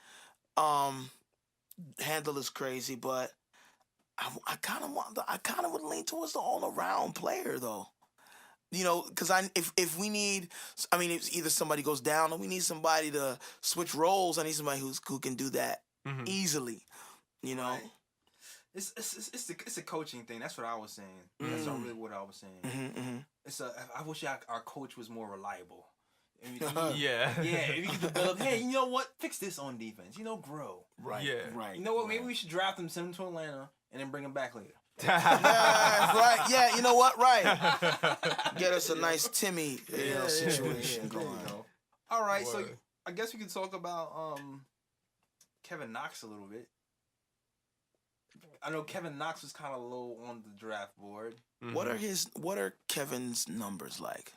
Handle is crazy, but I kind of would lean towards the all around player though. You know, because if we need, if either somebody goes down or we need somebody to switch roles, I need somebody who can do that easily. You know, Right. It's a coaching thing. That's what I was saying. That's not really what I was saying. I wish our coach was more reliable. Yeah. Yeah, if you could develop, hey, you know what? Fix this on defense. You know, grow. right? Yeah. Right. You know what? Right. Maybe we should draft him, send him to Atlanta, and then bring him back later. Right. Yeah. You know what? Right. Get us a nice Timmy situation There going. you go. All right, so Word. I guess we could talk about Kevin Knox a little bit. I know Kevin Knox was kind of low on the draft board. Mm-hmm. What are Kevin's numbers like?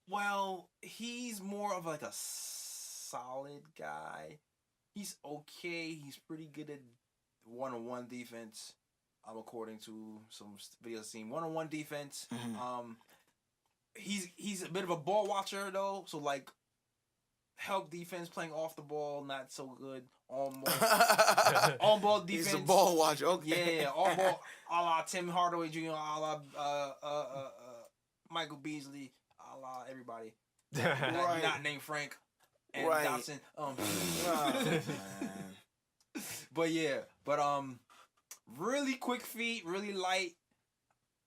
Well, he's more of like a solid guy. He's okay. He's pretty good at one-on-one defense. According to some videos seen, one-on-one defense. He's a bit of a ball watcher though, so like help defense playing off the ball, not so good. On ball defense. He's a ball watcher. Okay. Yeah, on ball, a la Tim Hardaway Jr., a la Michael Beasley, a la everybody. Right. Not named Frank and Right. Dotson. Oh, man. But really quick feet, really light.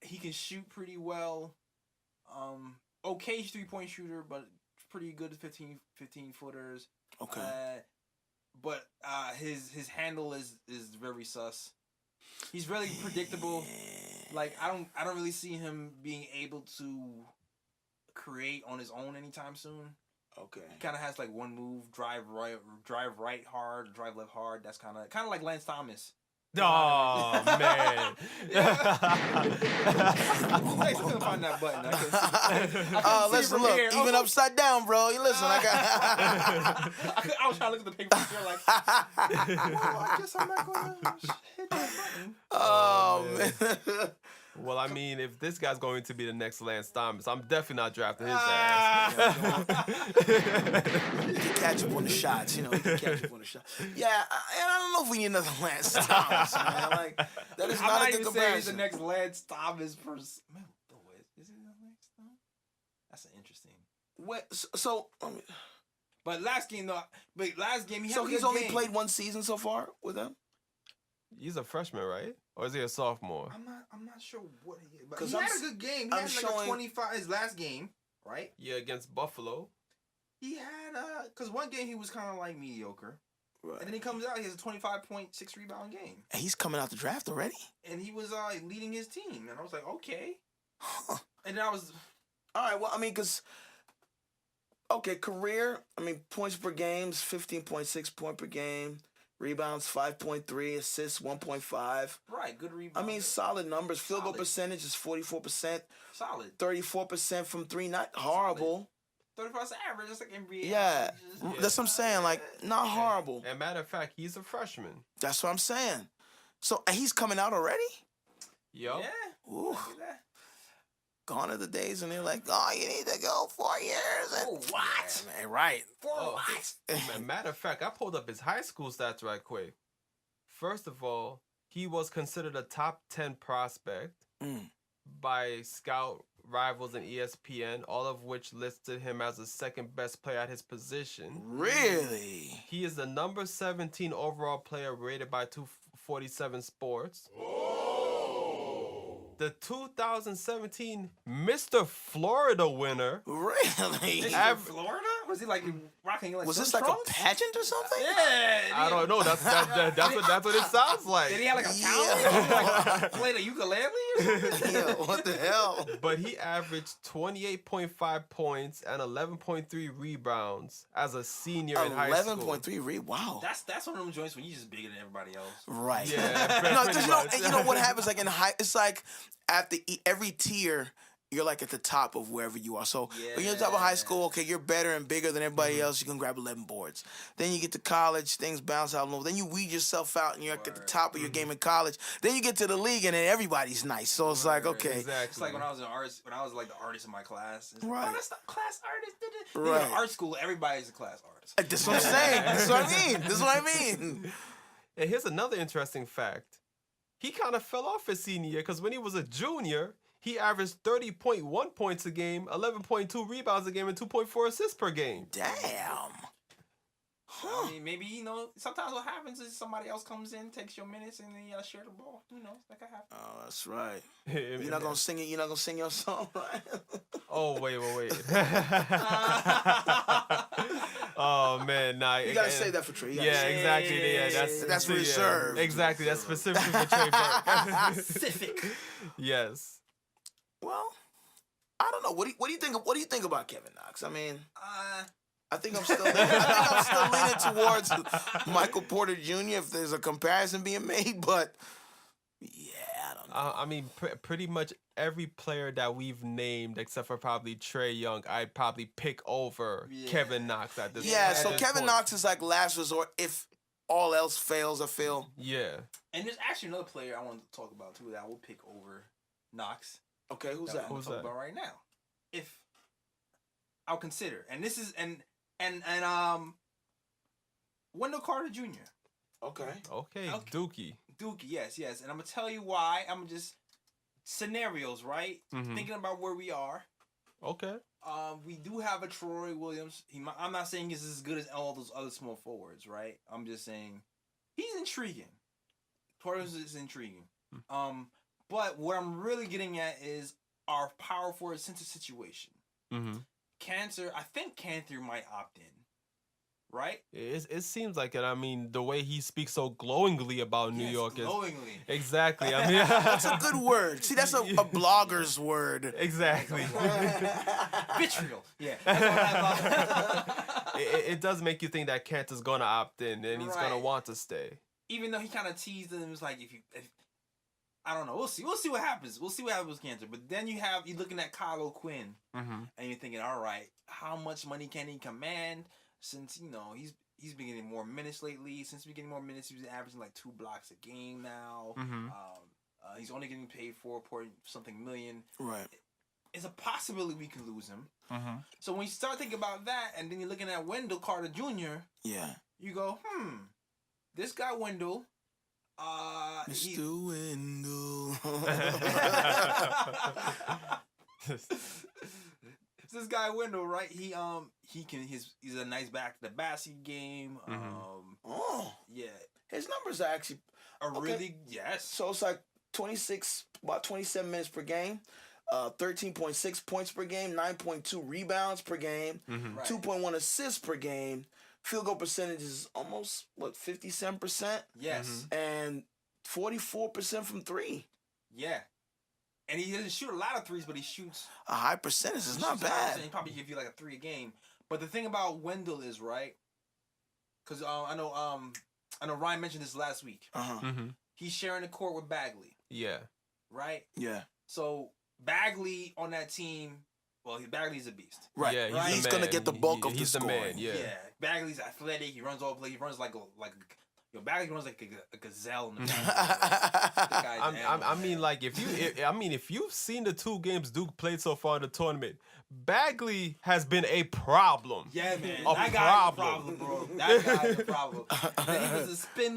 He can shoot pretty well. Okay 3-point shooter, but pretty good at 15 footers. Okay. But his handle is very sus. He's really predictable. Like I don't really see him being able to create on his own anytime soon. Okay. He kind of has like one move, drive right hard, drive left hard. That's kind of like Lance Thomas. Oh man! I couldn't find that button. I couldn't see Listen, it from look, here. even upside down, bro. You listen, I I was trying to look at the paper here, like, well, I guess I'm not gonna hit that button. Oh man. Well, I mean, if this guy's going to be the next Lance Thomas, I'm definitely not drafting his ass. He can catch up on the shots, you know. He can catch up on the shots. Yeah, and I don't know if we need another Lance Thomas, man. Like that is I'm not not a good even saying he's the comparison. next Lance Thomas person. Man, is it the Lance Thomas? That's an interesting. But last game though, he had a he's good only game. played one season so far with them. He's a freshman, right? Or is he a sophomore? I'm not sure what he is, but 'Cause he had a good game. He I'm had like showing- a 25 his last game, right? Yeah, against Buffalo. He had because one game he was kind of like mediocre, Right. and then he comes out, he has a 25.6 rebound game, And he's coming out the draft already. and he was leading his team, and I was like, okay. Huh. And then I was All right, well, I mean, because, okay, career, I mean, points per game is 15.6 point per game. Rebounds, 5.3. Assists, 1.5. Right, good rebound. I mean, solid numbers. Field goal Solid. percentage is 44%. Solid. 34% from three. Not horrible. 30% average, just like NBA. Yeah, averages. that's what I'm saying. Like, not horrible. And matter of fact, he's a freshman. That's what I'm saying. So, and he's coming out already? Yup. Yeah. Ooh. Look at that. Gone are the days when they're like, oh, you need to go 4 years. And, Oh, what? Yeah, man, right. Matter of fact, I pulled up his high school stats right quick. First of all, he was considered a top 10 prospect by scout rivals and ESPN, all of which listed him as the second best player at his position. Really? He is the number 17 overall player rated by 247 Sports. The 2017 Mr. Florida winner. Really? Florida? Was he like rocking like Was some this like trunks? a pageant or something? Yeah. I don't know. That's what it sounds like. Did he have like a talent? Like played a ukulele or something? Yeah, what the hell? But he averaged 28.5 points and 11.3 rebounds as a senior in high school. 11.3 wow. That's one of them joints when you just bigger than everybody else. Right. Yeah. No, pretty because much. you know what happens like in high. It's like at every tier. You're like at the top of wherever you are. So when you're at the top of high school, okay, you're better and bigger than everybody else. You can grab 11 boards. Then you get to college, things bounce out low. Then you weed yourself out and you're at the top of your game in college. Then you get to the league and then everybody's nice. So it's like, okay. Exactly. It's like when I was in arts, when I was like the artist in my class. It's Right. Like, oh, that's the class artist. Right. In art school, everybody's a class artist. That's what I'm saying. That's what I mean. That's what I mean. And here's another interesting fact. He kind of fell off his senior year because when he was a junior, he averaged 30.1 points a game, 11.2 rebounds a game, and 2.4 assists per game. Damn. I mean, maybe, sometimes what happens is somebody else comes in, takes your minutes, and then you share the ball. Who knows? That could happen. Oh, that's right. You're not gonna sing it. You're not gonna sing your song, right? Oh, wait. Oh, man. Nah, You gotta say that for Trae. Yeah, exactly. Yeah, that's reserved. Exactly. That's specifically for Trae Burke. Specific. Yes. Well, I don't know. What do you think? What do you think about Kevin Knox? I mean, I think I'm still leaning towards Michael Porter Jr. if there's a comparison being made, but yeah, I don't know. I mean, pretty much every player that we've named, except for probably Trae Young, I'd probably pick over Kevin Knox at this point. Yeah, so Kevin Knox is like last resort if all else fails, I feel. Yeah. And there's actually another player I wanted to talk about, too, that I will pick over Knox. Okay, who's that? I'm going to talk about right now. If I'll consider. And this is... And Wendell Carter Jr. Okay. Dookie, yes. And I'm gonna tell you why. I'm just scenarios, right? Thinking about where we are. Okay. We do have a Troy Williams. I'm not saying he's as good as all those other small forwards, right? I'm just saying he's intriguing. Troy Williams is intriguing. But what I'm really getting at is our power forward center situation. I think Cantor might opt in. Right? It seems like it. I mean, the way he speaks so glowingly about New York glowingly. Exactly. I mean, that's a good word. See, that's a blogger's word. Exactly. Vitriol. Yeah. It does make you think that Cantor's gonna opt in and he's gonna want to stay. Even though he kind of teased him, it was like if I don't know. We'll see. We'll see what happens. We'll see what happens with Cantor. But then you're looking at Kyle O'Quinn, and you're thinking, all right, how much money can he command? Since he's been getting more minutes lately. Since he's been getting more minutes, he's averaging like 2 blocks a game now. He's only getting paid $4.something million. Right. It's a possibility we can lose him. So when you start thinking about that, and then you're looking at Wendell Carter Jr. Yeah. You go, this guy Wendell. Mr. Wendell. This guy Wendell, right? He's a nice back to the basket game. Yeah. His numbers are actually really yes. So it's like about 27 minutes per game, 13.6 points per game, 9.2 rebounds per game, 2.1 assists per game. Field goal percentage is almost 57%. Yes. And 44% from 3. Yeah. And he doesn't shoot a lot of threes, but he shoots a high percentage. It's not bad. He probably give you like a 3 a game. But the thing about Wendell is, right? Because I know Ryan mentioned this last week. He's sharing the court with Bagley. Yeah. Right? Yeah. So Bagley on that team, well, Bagley's a beast. Right. Yeah, he's going to get the bulk of the scoring. Man, yeah. Bagley's athletic. He runs all play. He runs like Bagley runs like a gazelle in the back. I mean, like if you've seen the 2 games Duke played so far in the tournament, Bagley has been a problem. Yeah, man. That guy's a problem, bro. That guy's a problem. Then he does a spin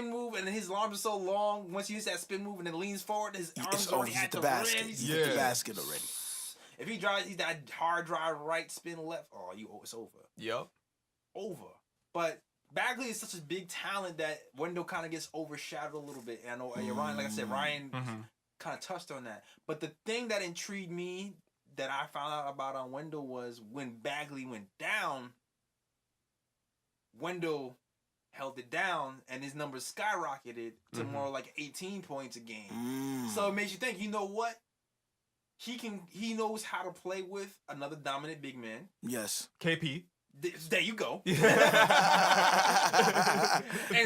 move. And his arms are so long. Once he hits that spin move and then leans forward, his arms already at the basket. He's hit the basket already. If he drives, he's that hard drive right, spin left. Oh, it's over. Yep. Over. But Bagley is such a big talent that Wendell kind of gets overshadowed a little bit. And I know Ryan, like I said, Ryan kind of touched on that. But the thing that intrigued me that I found out about on Wendell was when Bagley went down, Wendell held it down and his numbers skyrocketed to more like 18 points a game. So it makes you think, you know what? He knows how to play with another dominant big man. Yes. KP. There you go. And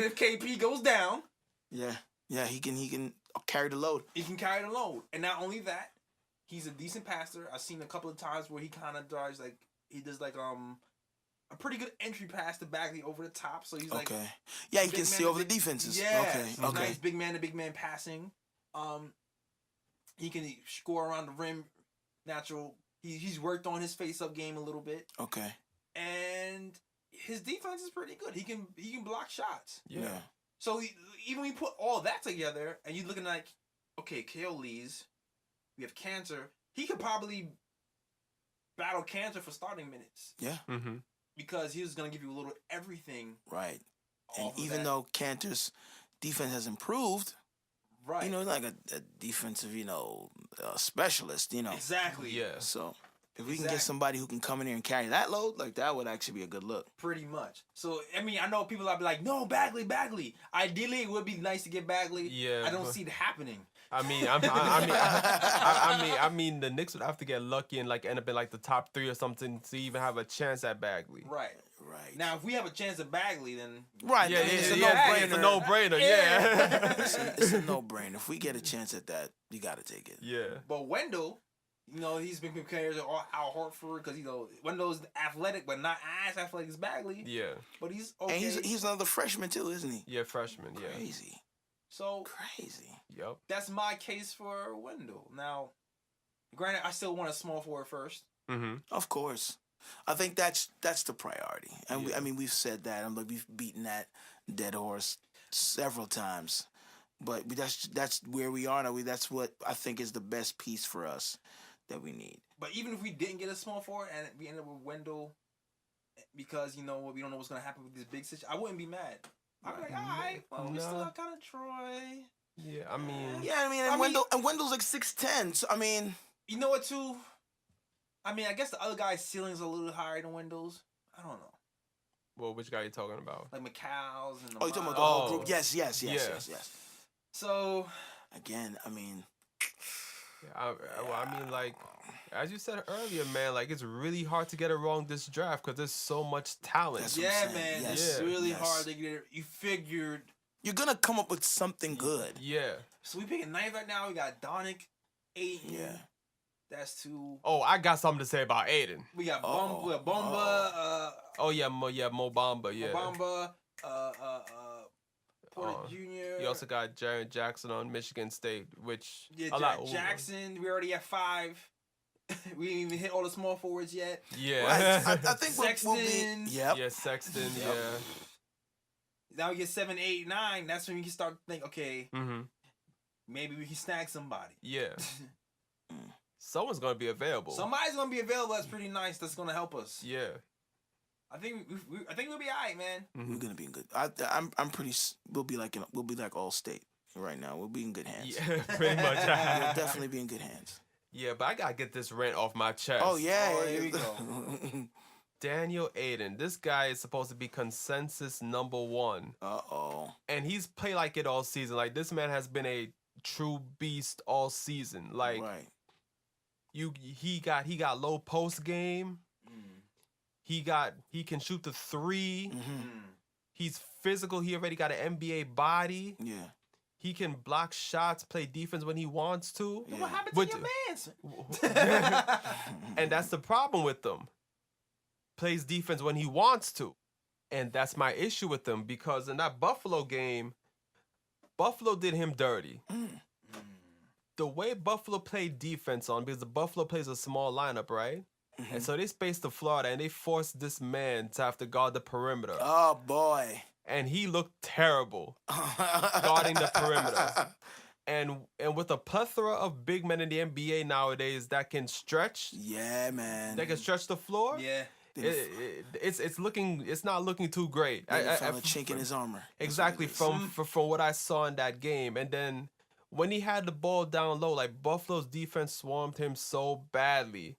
if KP goes down, he can carry the load. He can carry the load, and not only that, he's a decent passer. I've seen a couple of times where he kind of does a pretty good entry pass to Bagley over the top. So he's like, he can see over the defenses. Yeah, nice big man to big man passing. He can score around the rim, natural. He's worked on his face up game a little bit. Okay. And his defense is pretty good. He can block shots. Yeah. So even when you put all that together, and you're looking like, okay, KO leaves, we have Cantor. He could probably battle Cantor for starting minutes. Yeah. Because he was going to give you a little everything. Right. And even though Cantor's defense has improved, right? He's like a defensive, specialist. Exactly. Yeah. So. If we can get somebody who can come in here and carry that load, like that would actually be a good look. Pretty much. So, I mean, I know people will be like, no, Bagley. Ideally, it would be nice to get Bagley. Yeah. I don't see it happening. I mean, the Knicks would have to get lucky and end up in the top 3 or something to even have a chance at Bagley. Right. Now, if we have a chance at Bagley, then it's a no-brainer. It's a no-brainer. Yeah. It's a no-brainer. If we get a chance at that, you got to take it. Yeah. But Wendell. He's been compared to Al Horford because, Wendell's athletic, but not as athletic as Bagley. Yeah. But he's okay. And he's another freshman, too, isn't he? Yeah, freshman, yeah. Crazy. So. Crazy. Yep. That's my case for Wendell. Now, granted, I still want a small forward first. Of course. I think that's the priority. And we've said that. We've beaten that dead horse several times. But that's where we are now. That's what I think is the best piece for us that we need. But even if we didn't get a small forward and we ended up with Wendell, because we don't know what's gonna happen with this big situation, I wouldn't be mad. I'd be like, all right, well, we still got kind of Troy. Yeah, I mean, Wendell's like 6'10", so I mean, you know what too? I mean, I guess the other guy's ceiling's a little higher than Wendell's. I don't know. Well, which guy are you talking about? Like McCall's and you're talking about the whole group? Yes. So again, I mean. As you said earlier, man, it's really hard to get it wrong this draft because there's so much talent. Man, it's really hard to get it. You figured you're gonna come up with something good. Yeah. So we picking 9th right now. We got Donick, Aiden. Yeah. That's 2. Oh, I got something to say about Aiden. We got Bomba. Mo Bamba. Yeah. Mo Bamba. Porter Jr. You also got Jaren Jackson on Michigan State, which Jackson. We already have 5. We didn't even hit all the small forwards yet. Yeah. I think Sexton. we'll be. Yep. Yeah, Sexton. Yep. Yeah. Now we get 7, 8, 9. That's when we can start to think, okay, maybe we can snag somebody. Yeah. Someone's gonna be available. Somebody's gonna be available. That's pretty nice. That's gonna help us. Yeah. I think we'll be alright, man. We're gonna be in good. I'm pretty. We'll be like all state right now. We'll be in good hands. Yeah, pretty much. We'll definitely be in good hands. Yeah, but I gotta get this rant off my chest. Oh yeah, here we go. Daniel Aiden. This guy is supposed to be consensus number 1. Uh-oh. And he's played like it all season. This man has been a true beast all season. Like right. he got low post game. He can shoot the three. He's physical. He already got an NBA body. Yeah. He can block shots, play defense when he wants to. Yeah. What happened to your mans? And that's the problem with him. Plays defense when he wants to. And that's my issue with him, because in that Buffalo game, Buffalo did him dirty. The way Buffalo played defense on, because the Buffalo plays a small lineup, right? And so they spaced the Florida, and they forced this man to have to guard the perimeter. Oh, boy. And he looked terrible guarding the perimeter. And with a plethora of big men in the NBA nowadays that can stretch. Yeah, man. That can stretch the floor. Yeah. It's not looking too great. I found a chink in his armor. Exactly, from what I saw in that game. And then when he had the ball down low, like Buffalo's defense swarmed him so badly.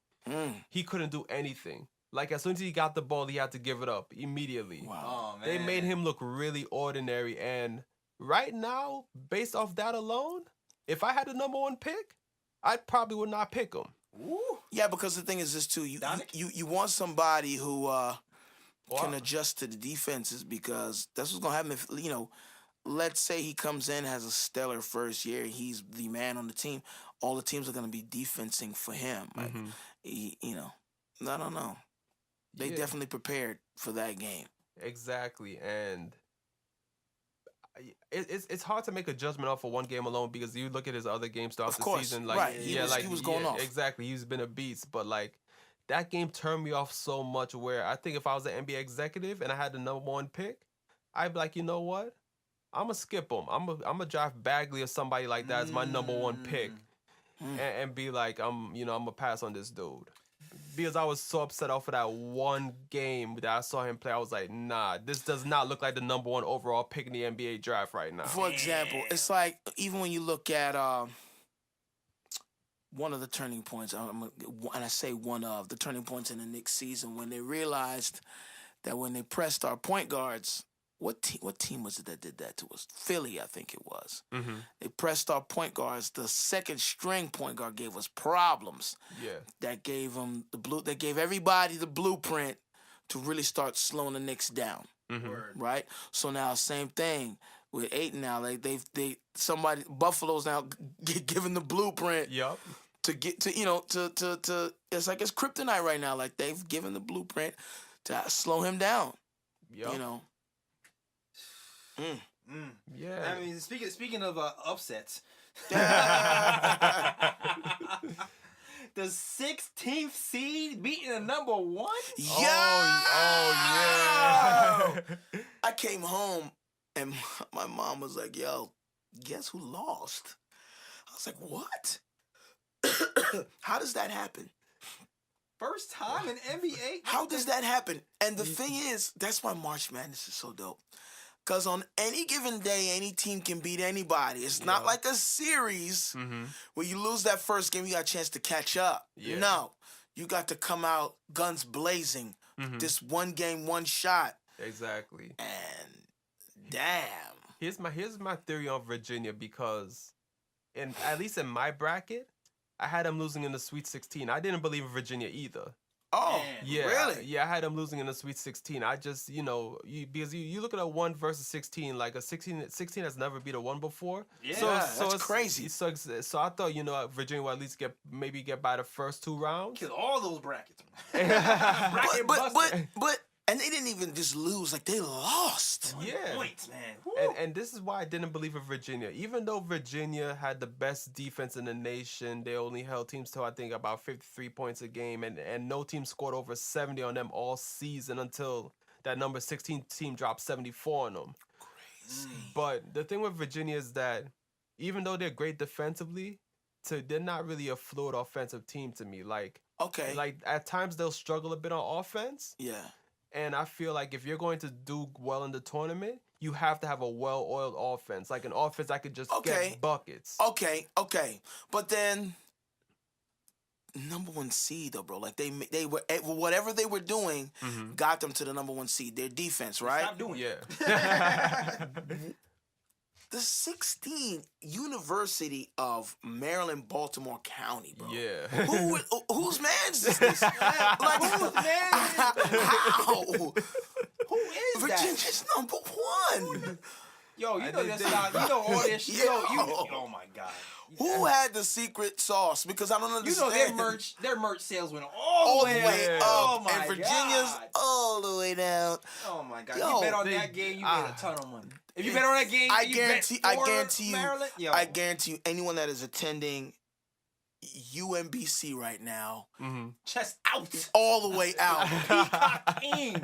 He couldn't do anything. Like, as soon as he got the ball, he had to give it up immediately. Wow. Oh, man. They made him look really ordinary. And right now, based off that alone, if I had the number 1 pick, I probably would not pick him. Ooh. Yeah, because the thing is this, too. You want somebody who can adjust to the defenses, because that's what's going to happen if, let's say he comes in, has a stellar first year, he's the man on the team. All the teams are going to be defensing for him. Like, I don't know. They definitely prepared for that game. Exactly, and it's hard to make a judgment off of one game alone, because you look at his other games throughout the season. Like, right. He was going off. Exactly, he's been a beast. But like, that game turned me off so much, where I think if I was an NBA executive and I had the number 1 pick, I'd be like, you know what? I'm gonna skip him. I'm gonna draft Bagley or somebody like that as my number 1 pick, and be like, I'm gonna pass on this dude. Because I was so upset off of that one game that I saw him play. I was like, nah, this does not look like the number 1 overall pick in the NBA draft right now. For example, it's like, even when you look at one of the turning points, and I say one of the turning points in the Knicks season, when they realized that when they pressed our point guards, what team was it that did that to us? Philly, I think it was. They pressed our point guards. The second string point guard gave us problems. Yeah. That gave them that gave everybody the blueprint to really start slowing the Knicks down. Right? So now, same thing with Ayton now. Like Buffalo's now giving the blueprint. Yep. To get to to it's like it's kryptonite right now. Like, they've given the blueprint to slow him down. Yep. Yeah. I mean, speaking of upsets, the 16th seed beating the number 1. Yeah. Oh yeah. I came home and my mom was like, "Yo, guess who lost?" I was like, "What? How does that happen? First time in NBA. How does that happen?" And the thing is, that's why March Madness is so dope. Because on any given day, any team can beat anybody. It's not like a series where you lose that first game, you got a chance to catch up. Yeah. No, you got to come out guns blazing. This one game, one shot. Exactly. And damn. Here's my theory on Virginia, because at least in my bracket, I had them losing in the Sweet 16. I didn't believe in Virginia either. Oh, yeah, really? Yeah, I had them losing in the Sweet 16. I just, because you look at a 1 versus 16, like a 16 has never beat a 1 before. Yeah, so that's crazy. So I thought, Virginia would at least get by the first 2 rounds. Kill all those brackets. But and they didn't even just lose, like, they lost. Yeah. Points, man. And this is why I didn't believe in Virginia. Even though Virginia had the best defense in the nation, they only held teams to, I think, about 53 points a game, and no team scored over 70 on them all season until that number 16 team dropped 74 on them. Crazy. But the thing with Virginia is that even though they're great defensively, they're not really a fluid offensive team to me. Like, at times they'll struggle a bit on offense. Yeah. And I feel like if you're going to do well in the tournament, you have to have a well-oiled offense, like an offense that could just get buckets. Okay. But then, number 1 seed, though, bro. Like, they were, whatever they were doing got them to the number 1 seed. Their defense, right? Stop doing Yeah. the 16 University of Maryland, Baltimore County, bro. Yeah. Whose man's is this? Like, Whose man is this? how? Who is that? Virginia's number one. Yo, you I know did this think- stuff. You know all this shit. Yo. Oh my god. Who had the secret sauce? Because I don't You understand. know their merch sales went all the way up. up, Oh my and Virginia's god. all the way down. Oh my god. Yo, you bet on they- that game, you made a ton of money. If you It- bet on that game, I you guarantee you, Maryland, yo. I guarantee you, anyone that is attending UMBC right now, Mm-hmm. chest out. all the way out, Peacock King.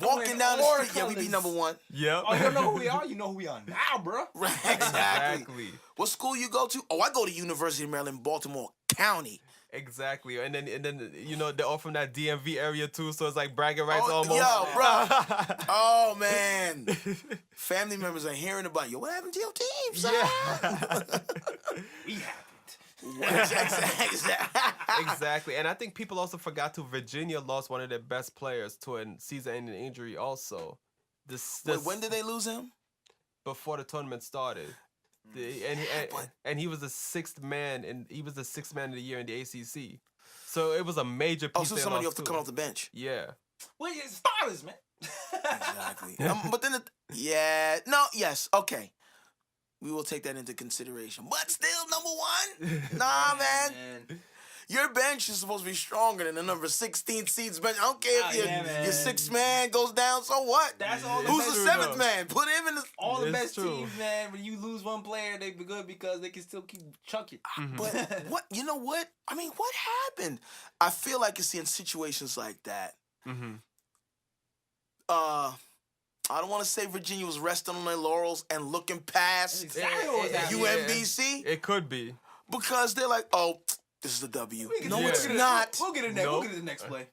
walking down the street. Yeah, we be number one. Yep. Oh, you don't know who we are? You know who we are now, bro. Right, exactly. What school you go to? Oh, I go to University of Maryland, Baltimore County. Exactly. And then you know they're all from that DMV area too, so it's like bragging rights Oh, almost. yo, bro. Oh man, family members are hearing about you. What happened to your team, son? Yeah. We happened. Exactly. And I think people also forgot to Virginia lost one of their best players to a season-ending injury also. This Wait, when did they lose him? before the tournament started. And he was the sixth man of the year in the ACC. So it was a major piece. Oh, so they somebody lost have to to. come off the bench. Yeah. Well, it's starters, man. Exactly. But then, okay. We will take that into consideration. But still, number one? Nah, man. Your bench is supposed to be stronger than the number 16 seeds bench. I don't care if your sixth man goes down, so what? That's all. Who's the true, seventh though. man? Put him in the... All the It's best true. teams, man. When you lose one player, they be good because they can still keep chucking. But what? You know what? I mean, what happened? I feel like it's in situations like that. Mm-hmm. I don't want to say Virginia was resting on their laurels and looking past Exactly what was happening. UMBC It could be. because they're like, oh, this is the W. No, Yeah. it's not. We'll get in there. We'll Nope. get to the next play.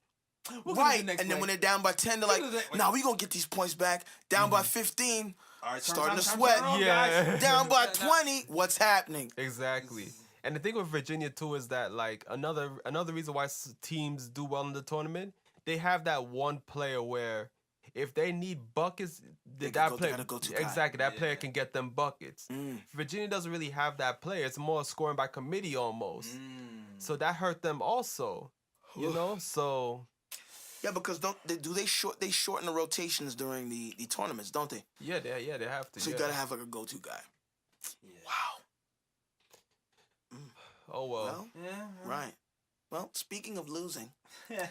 We'll get Right. to the next And then play. when they're down by 10, they're like, Look at that. nah, we going to get these points back. Down by 15, All right, starting to time sweat. around, Yeah. guys. down by Nah, 20, what's happening? Exactly. And the thing with Virginia too is that like another reason why teams do well in the tournament, they have that one player where if they need buckets, They that can go- player they gotta go to guy. exactly that player can get them buckets. Mm. Virginia doesn't really have that player. It's more scoring by committee almost. So that hurt them also. You know, so Yeah, because they shorten the rotations during the tournaments, don't they? yeah, they have to. So you yeah. got to have like a go-to guy. Wow. Oh well. Well, Yeah. right. Well, speaking of losing, Yeah.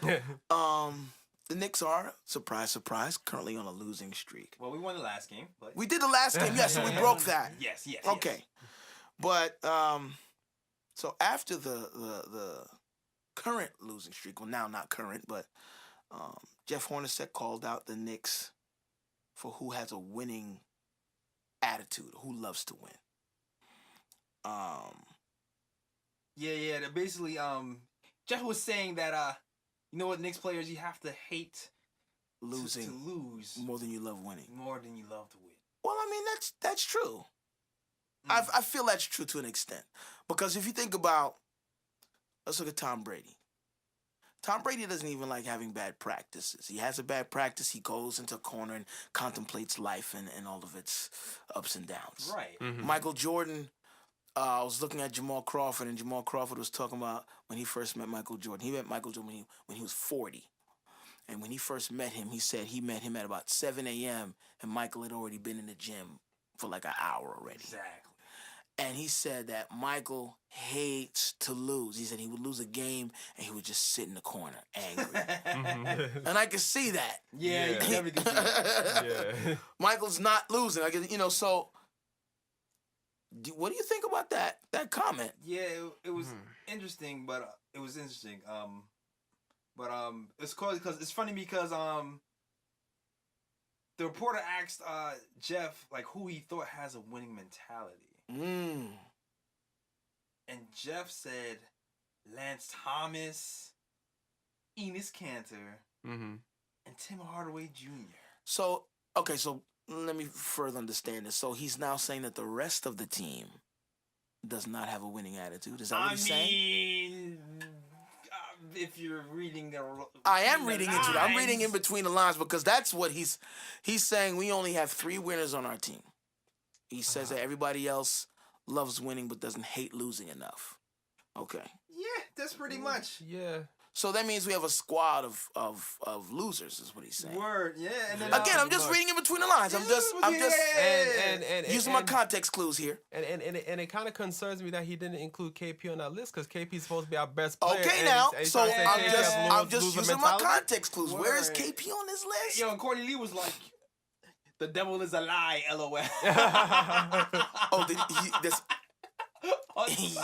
the Knicks are, surprise, surprise, currently on a losing streak. Well, we won the last game, but We did the last game, yes, so we broke that. yes. Okay. But so after the current losing streak, well now not current, but Jeff Hornacek called out the Knicks for who has a winning attitude, who loves to win. Yeah. They're basically, Jeff was saying that, you know what, Knicks players, you have to hate Losing to lose more than you love winning. more than you love to win. Well, I mean that's true. I feel that's true to an extent because if you think about, let's look at Tom Brady. Tom Brady doesn't even like having bad practices. He has a bad practice, he goes into a corner and contemplates life and all of its ups and downs. Right. Michael Jordan, I was looking at Jamal Crawford, and Jamal Crawford was talking about when he first met Michael Jordan. He met Michael Jordan when he was 40. And when he first met him, he said he met him at about 7 a.m. and Michael had already been in the gym for like an hour already. Exactly. And he said that Michael hates to lose. He said he would lose a game and he would just sit in the corner angry. And I can see that. Yeah, you Yeah. can never get through that. Yeah. Michael's not losing. I guess, so what do you think about that comment? Yeah, it was interesting, but it was interesting. It's called because it's funny because the reporter asked Jeff like who he thought has a winning mentality, Mm. and Jeff said Lance Thomas, Enes Kanter, and Tim Hardaway Jr. So, okay, so let me further understand this. So he's now saying that the rest of the team does not have a winning attitude. Is that what he's saying? If you're reading the, I am reading into it. I'm lines. reading in between the lines because that's what he's saying. We only have 3 winners on our team. He says that everybody else loves winning but doesn't hate losing enough. Okay. Yeah, that's pretty much. Yeah. So that means we have a squad of losers, is what he's saying. Word, yeah. And then, Again, I'm just reading in between the lines. I'm just and using my context clues here. And it kind of concerns me that he didn't include KP on that list because KP's supposed to be our best player. Okay, now, so I'm just using my context clues. Word. Where is KP on this list? Yo, and Courtney Lee was like, "The devil is a lie." LOL.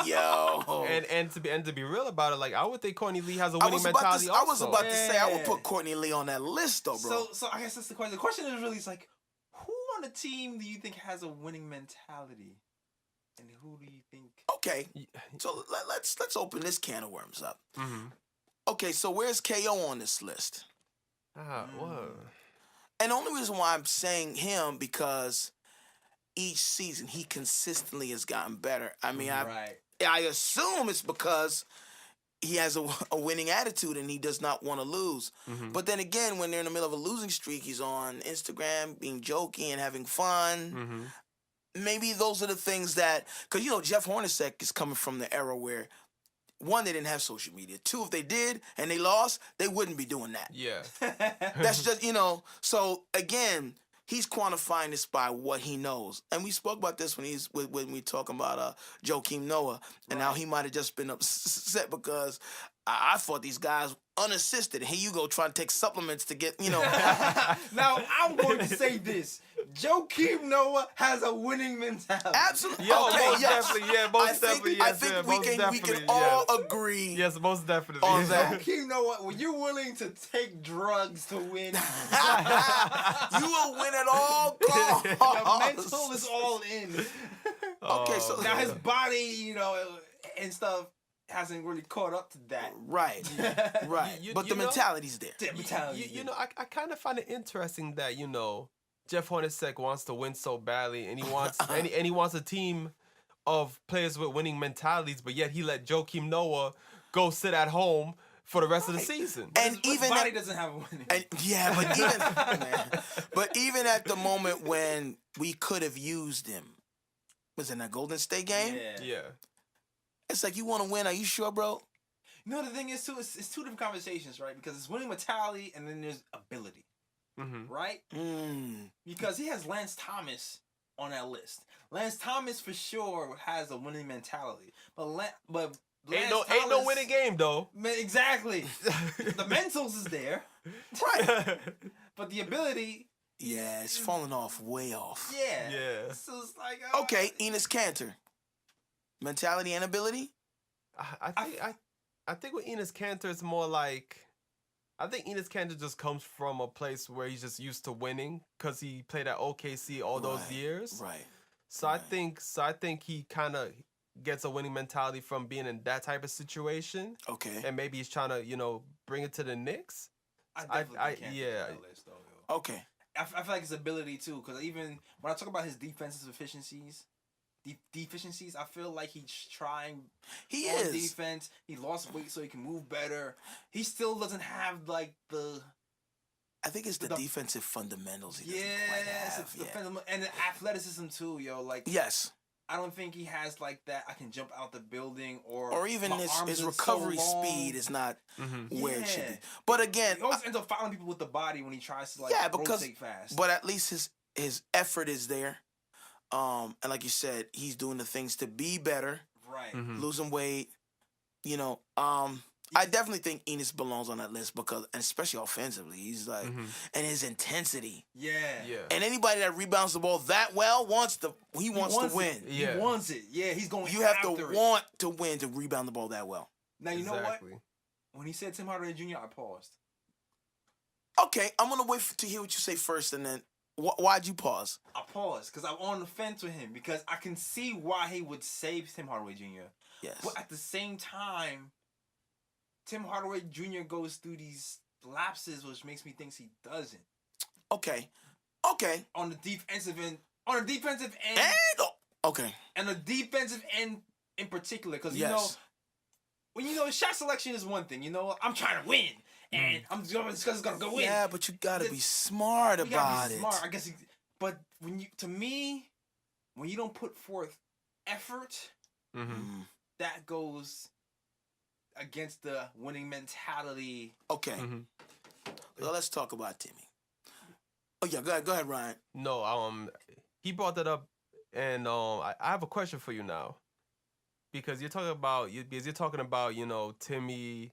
Yo. And to be real about it, like I would think Courtney Lee has a winning mentality. I was about to say I would put Courtney Lee on that list though, bro. So I guess that's the question. The question is really like, who on the team do you think has a winning mentality, and who do you think? Okay, so let's open this can of worms up. Mm-hmm. Okay, so where's KO on this list? What? And the only reason why I'm saying him because each season he consistently has gotten better. I mean, I assume it's because he has a winning attitude and he does not want to lose. Mm-hmm. But then again, when they're in the middle of a losing streak, he's on Instagram being jokey and having fun. Mm-hmm. Maybe those are the things that, because, Jeff Hornacek is coming from the era where, one, they didn't have social media. Two, if they did and they lost, they wouldn't be doing that. Yeah. That's just, so again, he's quantifying this by what he knows. And we spoke about this when we talking about Joakim Noah and how he might have just been upset because I thought these guys unassisted. Here you go trying to take supplements to get, Now, I'm going to say this. Joakim Noah has a winning mentality. Absolutely. Yo, okay, most definitely. Yeah, most definitely. Yes, I think we can all agree. Yes, most definitely. On that. Joakim Noah, when you're willing to take drugs to win, you will win at all costs. the mental is all in. Okay, so Now his body, and stuff hasn't really caught up to that. Right. Right. But the mentality's there. The mentality. I kind of find it interesting that, Jeff Hornacek wants to win so badly and he wants and he wants a team of players with winning mentalities, but yet he let Joakim Noah go sit at home for the rest of the season. And his even body doesn't have a winning. And but even at the moment when we could have used him, was in that Golden State game? Yeah. It's like, you want to win? Are you sure, bro? The thing is too, it's two different conversations, right? Because it's winning mentality and then there's ability. Mm-hmm. Right? Because he has Lance Thomas on that list. Lance Thomas for sure has a winning mentality, but Lance ain't no winning game though. Exactly. The mentals is there, right? But the ability, it's falling off, way off. Yeah. So it's like okay, Enes Kanter, mentality and ability. I think with Enes Kanter it's more like. I think Enes Kanter just comes from a place where he's just used to winning because he played at OKC all those years. Right. So I think he kind of gets a winning mentality from being in that type of situation. Okay. And maybe he's trying to, bring it to the Knicks. I definitely can't put him on that list, though, yo. Okay. I feel like his ability too, because even when I talk about his defensive efficiencies, I feel like he's trying. He on is defense. He lost weight so he can move better. He still doesn't have like the. I think it's the defensive fundamentals. He doesn't quite have. And the athleticism too, yo. Like yes. I don't think he has like that. I can jump out the building or even his recovery speed is not where it should be. But again, he always ends up fouling people with the body when he tries to rotate fast. But at least his effort is there. And like you said, he's doing the things to be better. Right. Mm-hmm. Losing weight. I definitely think Enes belongs on that list because, and especially offensively, he's like, and his intensity. Yeah. And anybody that rebounds the ball that well wants to win. He wants it. Yeah, he's going. You have to want to win to rebound the ball that well. Now you know what? When he said Tim Hardaway Jr., I paused. Okay, I'm gonna wait to hear what you say first, and then why'd you pause? I paused because I'm on the fence with him because I can see why he would save Tim Hardaway Jr. Yes. But at the same time, Tim Hardaway Jr. goes through these lapses, which makes me think he doesn't. Okay. On the defensive end. Okay. And the defensive end in particular, because when shot selection is one thing. I'm trying to win, and I'm just gonna go in. Yeah, but you gotta be smart about it. Smart, I guess. But to me, when you don't put forth effort, that goes against the winning mentality. Okay. So let's talk about Timmy. Oh yeah, go ahead, Ryan. No, he brought that up, and I have a question for you now, because you're talking about Timmy,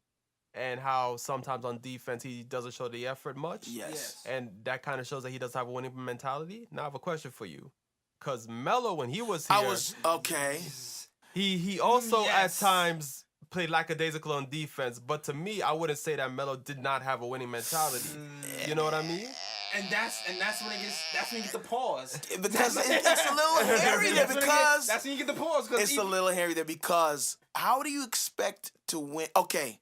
and how sometimes on defense he doesn't show the effort much. Yes. And that kind of shows that he doesn't have a winning mentality. Now I have a question for you, because Melo, when he was here, he also at times played lackadaisical on defense, but to me, I wouldn't say that Melo did not have a winning mentality. You know what I mean? And that's when you get the pause. Because it's a little hairy there because... That's when you get the pause. It's a little hairy there because how do you expect to win? Okay,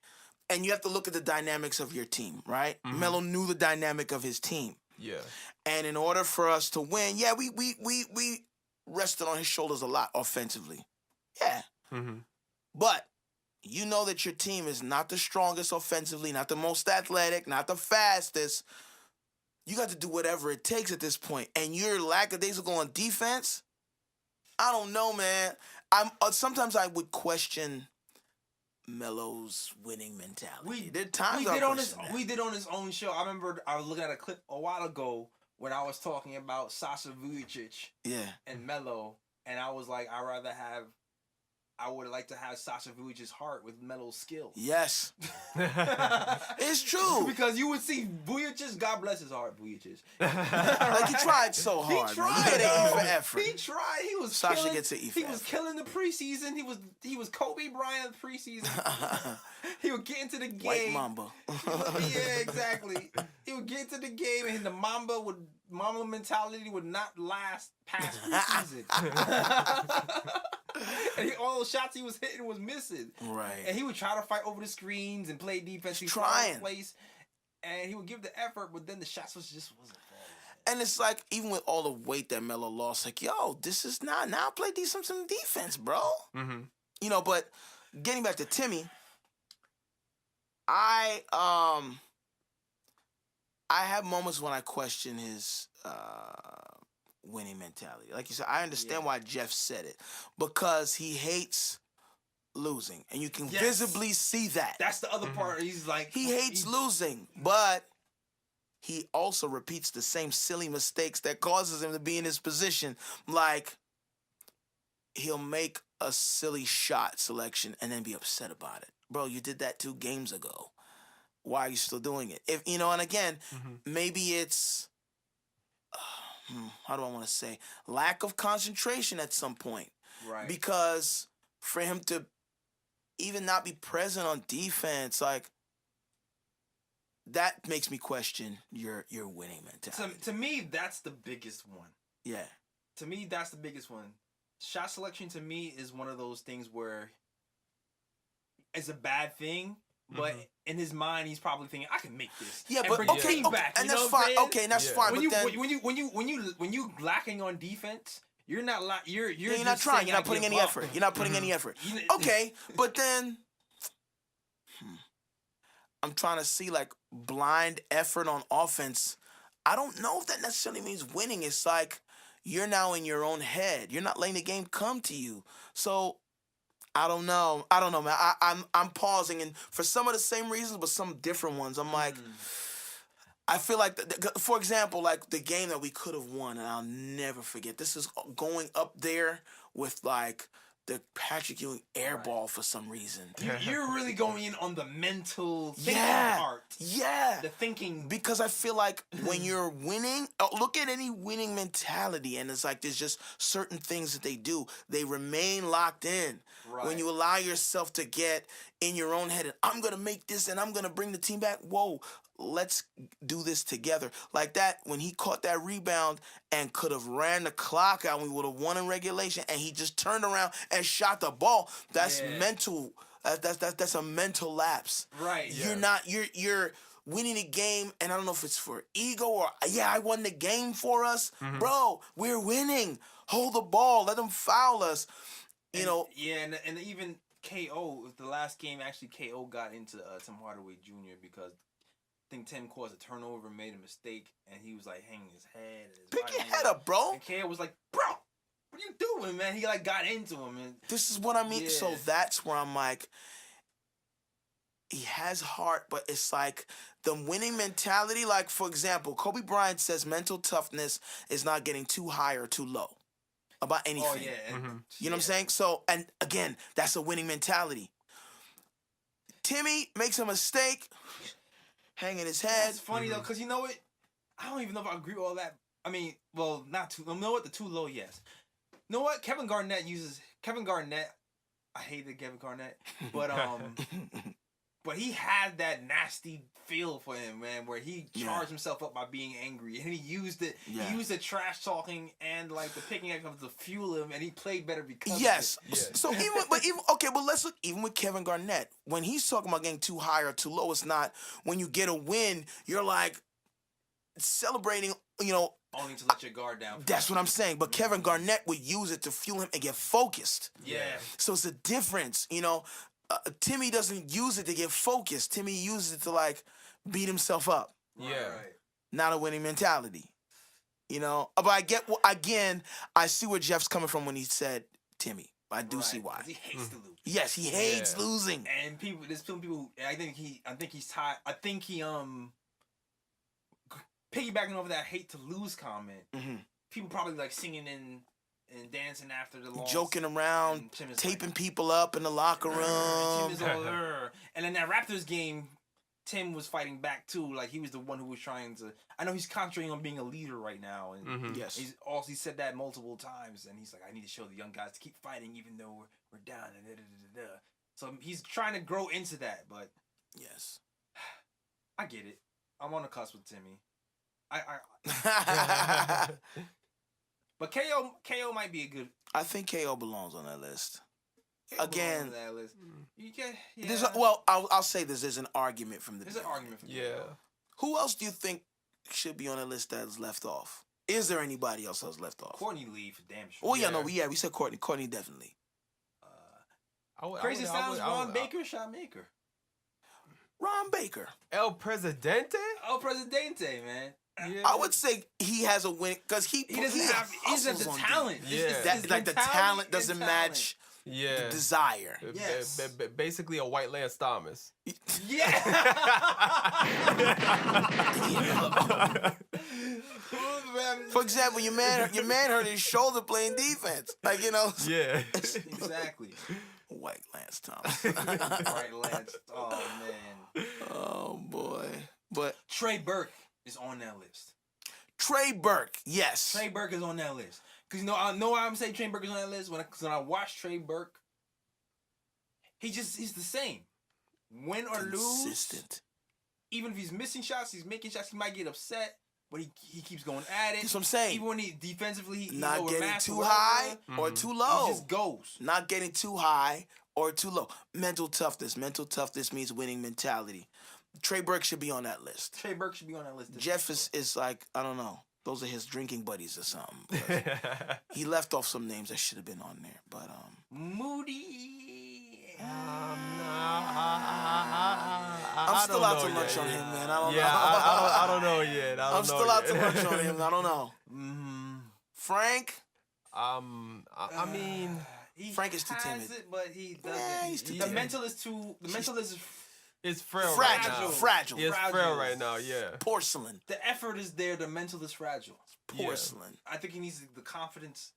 and you have to look at the dynamics of your team, right? Melo knew the dynamic of his team. Yeah. And in order for us to win, we rested on his shoulders a lot offensively. Yeah. But you know that your team is not the strongest offensively, not the most athletic, not the fastest. You got to do whatever it takes at this point. And you're lackadaisical on defense? I don't know, man. Sometimes I would question Melo's winning mentality. We did on his own show. I remember I was looking at a clip a while ago when I was talking about Sasha Vujacic and Melo, and I was like, I would like to have Sasha Vujicic's heart with Melo's skill. Yes. It's true. Because you would see Vujacic, God bless his heart, Vujacic. Like, he tried so hard. He tried. He got an E for effort. He tried. He was Sasha gets an E for effort. He was killing the preseason. He was Kobe Bryant preseason. He would get into the game. White Mamba. Yeah, exactly. He would get into the game, and the Mamba mentality would not last past preseason. And all those shots he was hitting was missing. Right. And he would try to fight over the screens and play defense. He's trying. Place, and he would give the effort, but then the shots wasn't falling. And it's like, even with all the weight that Melo lost, like, yo, this is not, now play some defense, bro. You know, but getting back to Timmy, I have moments when I question his winning mentality. Like you said, I understand why Jeff said it, because he hates losing, and you can visibly see that. That's the other part. He's like, he hates losing, but he also repeats the same silly mistakes that causes him to be in his position. Like, he'll make a silly shot selection and then be upset about it. Bro, you did that 2 games ago. Why are you still doing it? If you know, and again, maybe it's how do I want to say, lack of concentration at some point. Right. Because for him to even not be present on defense, like, that makes me question your winning mentality. To me, that's the biggest one. Yeah. To me, that's the biggest one. Shot selection to me is one of those things where it's a bad thing, but in his mind, he's probably thinking, "I can make this." Yeah, but okay, back, and that's fine. Okay, and that's fine. When you lacking on defense, you're not you're not trying. You're not putting any effort. You're not putting any effort. Okay, but then I'm trying to see, like, blind effort on offense. I don't know if that necessarily means winning. It's like you're now in your own head. You're not letting the game come to you. So I don't know, man. I'm pausing, and for some of the same reasons, but some different ones. I'm like, I feel like, for example, like the game that we could have won, and I'll never forget. This is going up there with, like, the Patrick Ewing air ball for some reason. You're really going in on the mental thinking part. Yeah. The thinking. Because I feel like when you're winning, look at any winning mentality, and it's like there's just certain things that they do. They remain locked in. Right. When you allow yourself to get in your own head and I'm going to make this and I'm going to bring the team back. Whoa, let's do this together. Like that, when he caught that rebound and could have ran the clock out, we would have won in regulation, and he just turned around and shot the ball. That's mental. That's a mental lapse. Right. You're winning the game, and I don't know if it's for ego or, I won the game for us. Bro, we're winning. Hold the ball. Let them foul us. You know. Yeah, and even KO, the last game, actually KO got into Tim Hardaway Jr. because I think Tim caused a turnover, made a mistake, and he was like hanging his head. Pick your head up, bro. And KO was like, bro, what are you doing, man? He like got into him. And this is what I mean. So that's where I'm like, he has heart, but it's like the winning mentality. Like, for example, Kobe Bryant says mental toughness is not getting too high or too low about anything. Oh, yeah. You know what I'm saying? So, and again, that's a winning mentality. Timmy makes a mistake, hanging his head. It's funny, though, because you know what? I don't even know if I agree with all that. I mean, well, not too. You know what? The too low, yes. You know what? Kevin Garnett, I hated Kevin Garnett, but but he had that nasty feel for him, man, where he charged himself up by being angry, and he used it. Yeah. He used the trash talking and like the picking up to fuel him, and he played better because of it. Yeah. So let's look. Even with Kevin Garnett, when he's talking about getting too high or too low, it's not when you get a win, you're like celebrating. You know, only to let your guard down. That's what I'm saying. But Kevin Garnett would use it to fuel him and get focused. Yeah. So it's a difference, you know. Timmy doesn't use it to get focused. Timmy uses it to like beat himself up. Yeah. Right. Not a winning mentality. You know. But I get again. I see where Jeff's coming from when he said Timmy. I do see why. He hates to lose. Yes, he hates losing. And there's people who I think he's tired. I think he piggybacking over that hate to lose comment. Mm-hmm. People probably like singing and dancing after the loss. Joking around, taping people up in the locker room. Tim is all and in that Raptors game, Tim was fighting back too. Like he was the one who was trying to. I know he's concentrating on being a leader right now, and yes, he said that multiple times. And he's like, I need to show the young guys to keep fighting, even though we're down. So he's trying to grow into that. But yes, I get it. I'm on the cusp with Timmy. But KO might be a good. I think KO belongs on that list. Again, that list. I'll say this. There's an argument from the. There's an argument from Who else do you think should be on the list that's left off? Is there anybody else that's left off? Courtney Lee for damn sure. Oh we said Courtney. Courtney definitely. Crazy Styles, Ron Baker, shot maker. Ron Baker. El Presidente, man. Yeah. I would say he has a win because he doesn't have the talent. The talent doesn't match the desire. Yes. Basically a white Lance Thomas. Yeah. For example, your man hurt his shoulder playing defense. Like, you know. Yeah. Exactly. White Lance Thomas. White Lance. Oh man. Oh boy. But Trey Burke is on that list. Trey Burke, yes. Trey Burke is on that list. Because I know why I'm saying Trey Burke is on that list. When I watch Trey Burke, he's the same. Win or consistent. Lose, even if he's missing shots, he's making shots, he might get upset, but he keeps going at it. That's what I'm saying. Even when he defensively, he's not getting too high or too low. He just goes. Not getting too high or too low. Mental toughness. Mental toughness means winning mentality. Trey Burke should be on that list. Trey Burke should be on that list. Jeff is like, I don't know. Those are his drinking buddies or something. He left off some names that should have been on there. But Moody. I'm still out to lunch on him, man. I don't know. I don't know yet. I'm still out to lunch on him. I don't know. Frank? I mean, Frank is too timid. But he doesn't. Yeah, he's too timid. The mental is it's frail. Fragile. It's frail right now. Yeah. Porcelain. The effort is there. The mental is fragile. Porcelain. I think he needs the confidence.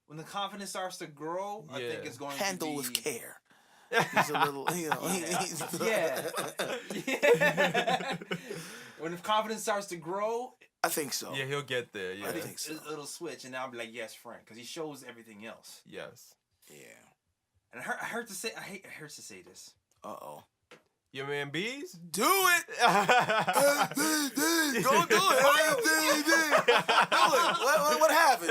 When the confidence starts to grow, I think it's going handle to be... with care. He's a little, you know. Yeah. When the confidence starts to grow, I think so. Yeah, he'll get there. Yeah, I think so. It'll switch, and I'll be like, yes, Frank, because he shows everything else. Yes. Yeah. And I hurt to say this. Uh-oh. Your man Bees? Do it! Go do it! What happened?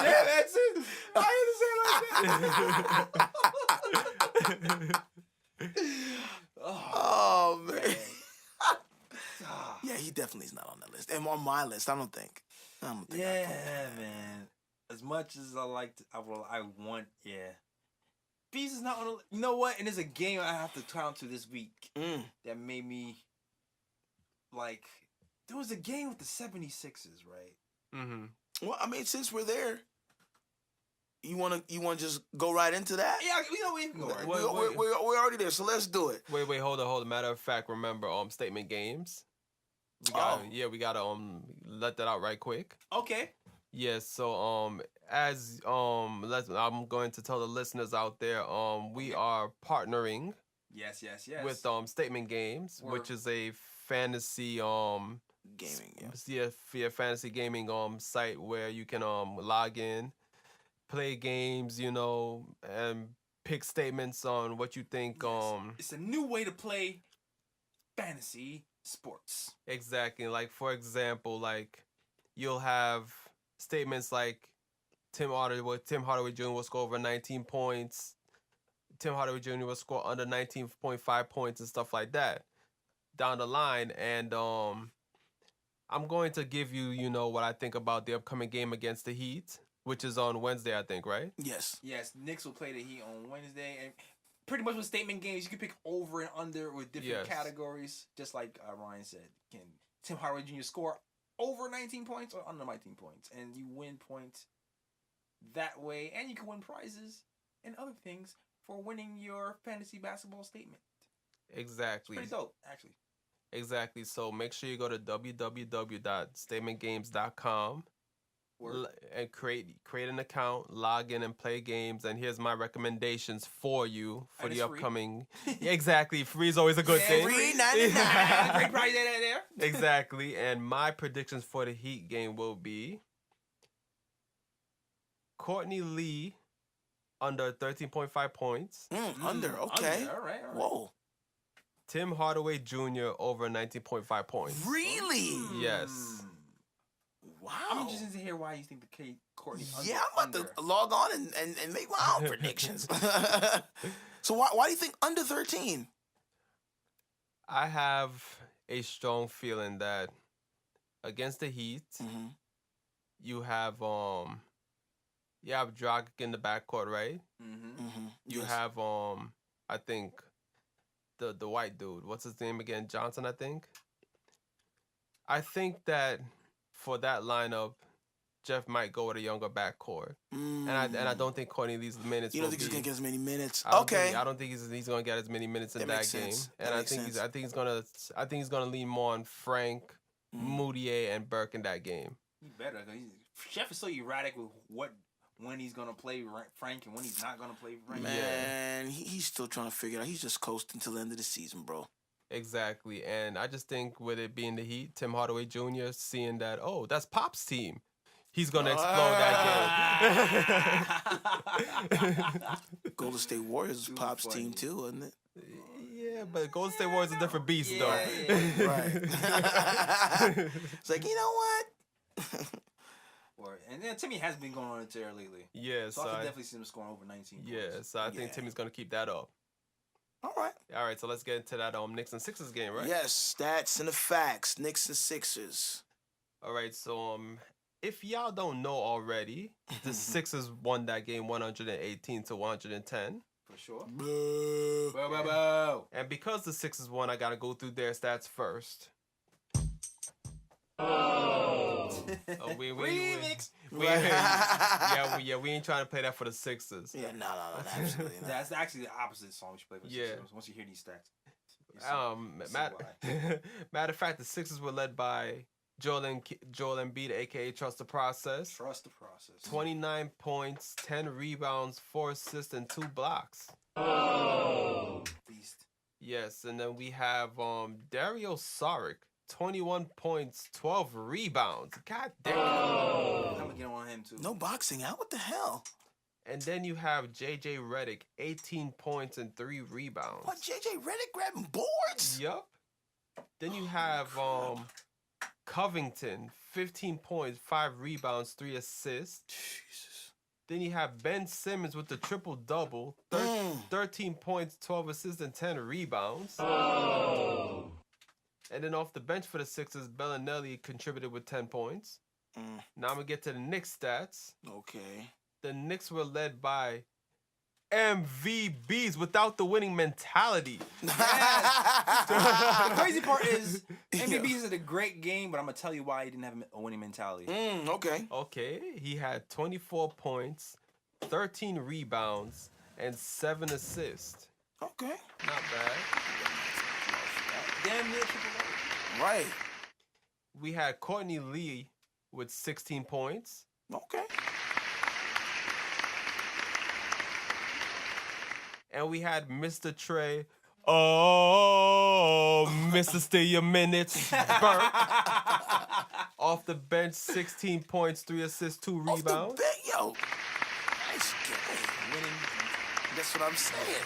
Yeah, that's it. I didn't say like that. Oh, man. Yeah, he definitely is not on that list. And on my list, I don't think. Yeah, man. As much as I want. Bees is not on the... You know what? And there's a game I have to count to this week that made me, there was a game with the 76ers, right? Mm-hmm. Well, I mean, since we're there... You wanna just go right into that? Yeah, we can go right. We're already there, so let's do it. Wait, hold on. Matter of fact, remember statement games. We gotta let that out right quick. Okay. Yes, so I'm going to tell the listeners out there, we are partnering Yes. with Statement Games, which is a fantasy gaming, fantasy gaming site where you can log in, play games, and pick statements on what you think. It's a new way to play fantasy sports. Exactly. Like, for example, like you'll have statements like Tim Hardaway Jr. will score over 19 points. Tim Hardaway Jr. will score under 19.5 points and stuff like that down the line. And I'm going to give you, what I think about the upcoming game against the Heat, which is on Wednesday, I think, right? Yes. Knicks will play the Heat on Wednesday, and pretty much with statement games, you can pick over and under with different categories, just like Ryan said. Can Tim Hardaway Jr. score over 19 points or under 19 points? And you win points that way, and you can win prizes and other things for winning your fantasy basketball statement. Exactly. It's pretty dope, actually. Exactly. So make sure you go to www.statementgames.com and create an account, log in, and play games. And here's my recommendations for you for the upcoming. Exactly, free is always a good thing. $3.99. Great prize there. Exactly. And my predictions for the Heat game will be Courtney Lee under 13.5 points. Under, okay. All right. Whoa. Tim Hardaway Jr. over 19.5 points. Really? Yes. Wow. I'm interested to hear why you think the Courtney under. Yeah, I'm about to log on and make my own predictions. So why do you think under 13? I have a strong feeling that against the Heat, you have Dragic in the backcourt, right? You have I think the white dude. What's his name again? Johnson, I think. I think that for that lineup, Jeff might go with a younger backcourt, and I don't think Courtney Lee's minutes. You don't think he's gonna get as many minutes? I don't think he's gonna get as many minutes in that game, and I think he's gonna lean more on Frank, Moutier, and Burke in that game. He better. Jeff is so erratic with when he's gonna play Frank and when he's not gonna play Frank. Man, he's still trying to figure it out. He's just coasting till the end of the season, bro. Exactly, and I just think with it being the Heat, Tim Hardaway Jr. seeing that, that's Pop's team, he's gonna explode that game. Golden State Warriors was Pop's team too, wasn't it? Yeah, but Golden State Warriors is a different beast, though. Right. It's like, you know what? And then Timmy has been going on a tear lately. Yeah, so I can definitely see him scoring over 19 points. Yeah, so I think Timmy's gonna keep that up. All right, so let's get into that Knicks and Sixers game, right? Yes, stats and the facts. Knicks and Sixers. All right, so if y'all don't know already, the Sixers won that game 118-110. For sure. Boo. And because the Sixers won, I gotta go through their stats first. Remix. We ain't trying to play that for the Sixers. Yeah, no, absolutely not. That's actually the opposite song we should play for the Sixers. Once you hear these stats. Matter of fact, the Sixers were led by Joel Embiid, aka Trust the Process. 29 points, 10 rebounds, 4 assists, and 2 blocks. Beast. Yes, and then we have Dario Saric. 21 points, 12 rebounds. God damn. I'm gonna get on him too. No boxing out? What the hell? And then you have JJ Redick, 18 points and 3 rebounds. What, JJ Redick grabbing boards? Yup. Then you have Covington, 15 points, 5 rebounds, 3 assists. Jesus. Then you have Ben Simmons with the triple-double, 13 points, 12 assists, and 10 rebounds. And then off the bench for the Sixers, Bellinelli contributed with 10 points. Now I'm going to get to the Knicks stats. Okay. The Knicks were led by MVBs without the winning mentality. Yes. The crazy part is MVBs is a great game, but I'm going to tell you why he didn't have a winning mentality. Okay. Okay. He had 24 points, 13 rebounds, and 7 assists. Okay. Not bad. Damn near triple-double. Right. We had Courtney Lee with 16 points. Okay. And we had Mr. Trae. Oh, Mr. Stay Your Minutes. Burke. Off the bench, 16 points, 3 assists, 2 rebounds. Off the bench, yo. Nice game. Winning. That's what I'm saying.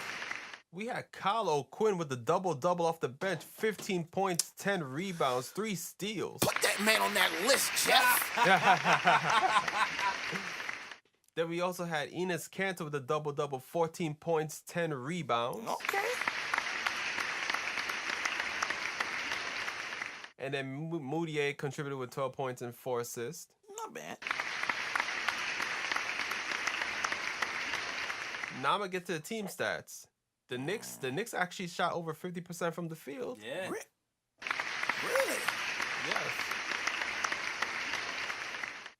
We had Kyle O'Quinn with the double-double off the bench, 15 points, 10 rebounds, 3 steals. Put that man on that list, Jeff. Then we also had Enes Kanter with a double-double, 14 points, 10 rebounds. Okay. And then Moutier contributed with 12 points and 4 assists. Not bad. Now I'm going to get to the team stats. The Knicks actually shot over 50% from the field. Yeah. Really? Yes.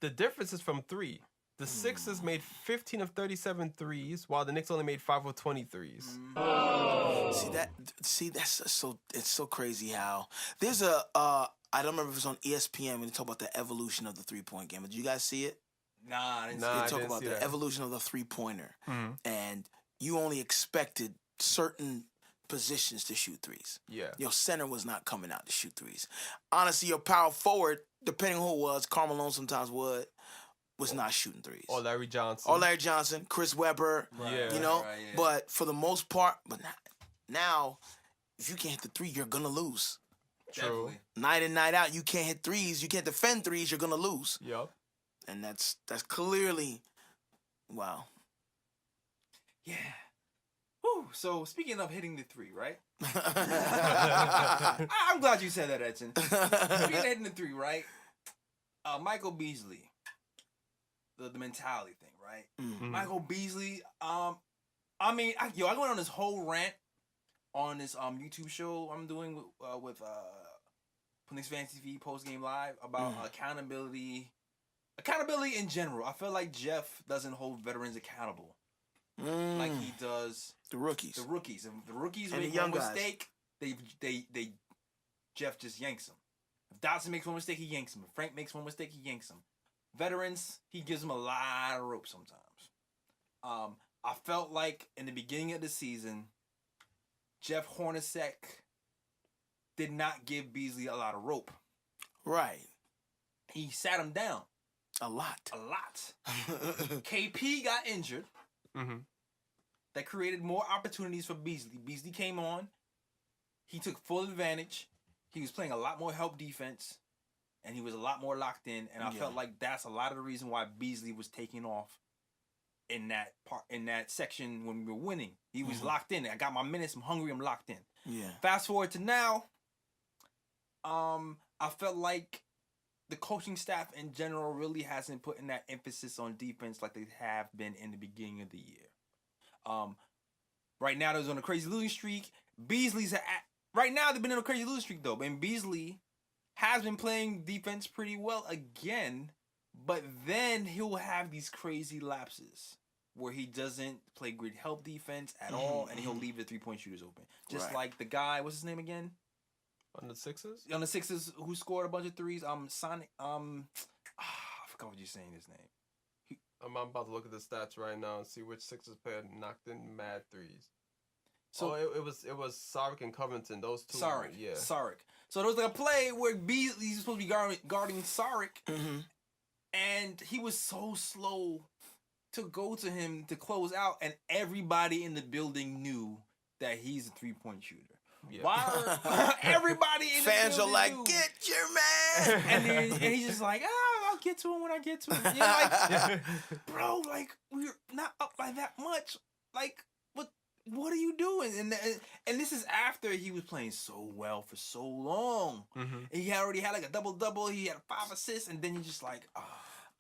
The difference is from 3. The Sixers made 15 of 37 threes, while the Knicks only made 5 of 20 threes. It's so crazy how there's a I don't remember if it was on ESPN when they talk about the evolution of the 3-point game. Did you guys see it? Nah, I didn't They see talk it. about the evolution of the 3-pointer, and you only expected certain positions to shoot threes. Yeah. Your center was not coming out to shoot threes. Honestly, your power forward, depending on who it was, Carmelo sometimes was not shooting threes. Or Larry Johnson. Chris Webber, Yeah. you know. Right, yeah. But for the most part, now, if you can't hit the 3, you're gonna lose. True. Definitely. Night in, night out, you can't hit threes, you can't defend threes, you're gonna lose. Yup. And that's clearly, wow. Yeah. Whew. So speaking of hitting the 3, right? I'm glad you said that, Edson. Speaking of hitting the 3, right? Michael Beasley. The mentality thing, right? Mm-hmm. Michael Beasley. I went on this whole rant on this YouTube show I'm doing with Knicks Fan TV post game live about accountability in general. I feel like Jeff doesn't hold veterans accountable like he does The rookies. the rookies. If the rookies And make the young one guys. mistake, they Jeff just yanks them. If Dotson makes one mistake, he yanks him. If Frank makes one mistake, he yanks him. Veterans, he gives them a lot of rope sometimes. I felt like in the beginning of the season, Jeff Hornacek did not give Beasley a lot of rope. Right. He sat him down A lot. a lot. KP got injured. Mm-hmm. That created more opportunities for Beasley. Beasley came on. He took full advantage. He was playing a lot more help defense. And he was a lot more locked in. And I felt like that's a lot of the reason why Beasley was taking off in that part, in that section when we were winning. He was locked in. I got my minutes. I'm hungry. I'm locked in. Yeah. Fast forward to now. I felt like the coaching staff in general really hasn't put in that emphasis on defense like they have been in the beginning of the year. Right now, they're on a crazy losing streak. Right now, they've been on a crazy losing streak, though. And Beasley has been playing defense pretty well again, but then he'll have these crazy lapses where he doesn't play great help defense at all, and he'll leave the 3-point shooters open. Just like the guy, what's his name again? On the Sixers? On the Sixers, who scored a bunch of threes. Sonic. I forgot what you're saying his name. I'm about to look at the stats right now and see which Sixers player knocked in mad threes. So it was Saric and Covington. Those two. Saric. Yeah. Saric. So there was like a play where Beasley's supposed to be guarding Saric, and he was so slow to go to him to close out, and everybody in the building knew that he's a 3-point shooter. Yeah. Why everybody in Fans the are building like, knew. get your man. and he's just like, I'll get to him when I get to him. You're like, bro, like, we're not up by that much. Like, what are you doing? And this is after he was playing so well for so long. Mm-hmm. And he already had like a double-double. He had 5 assists, and then you're just like,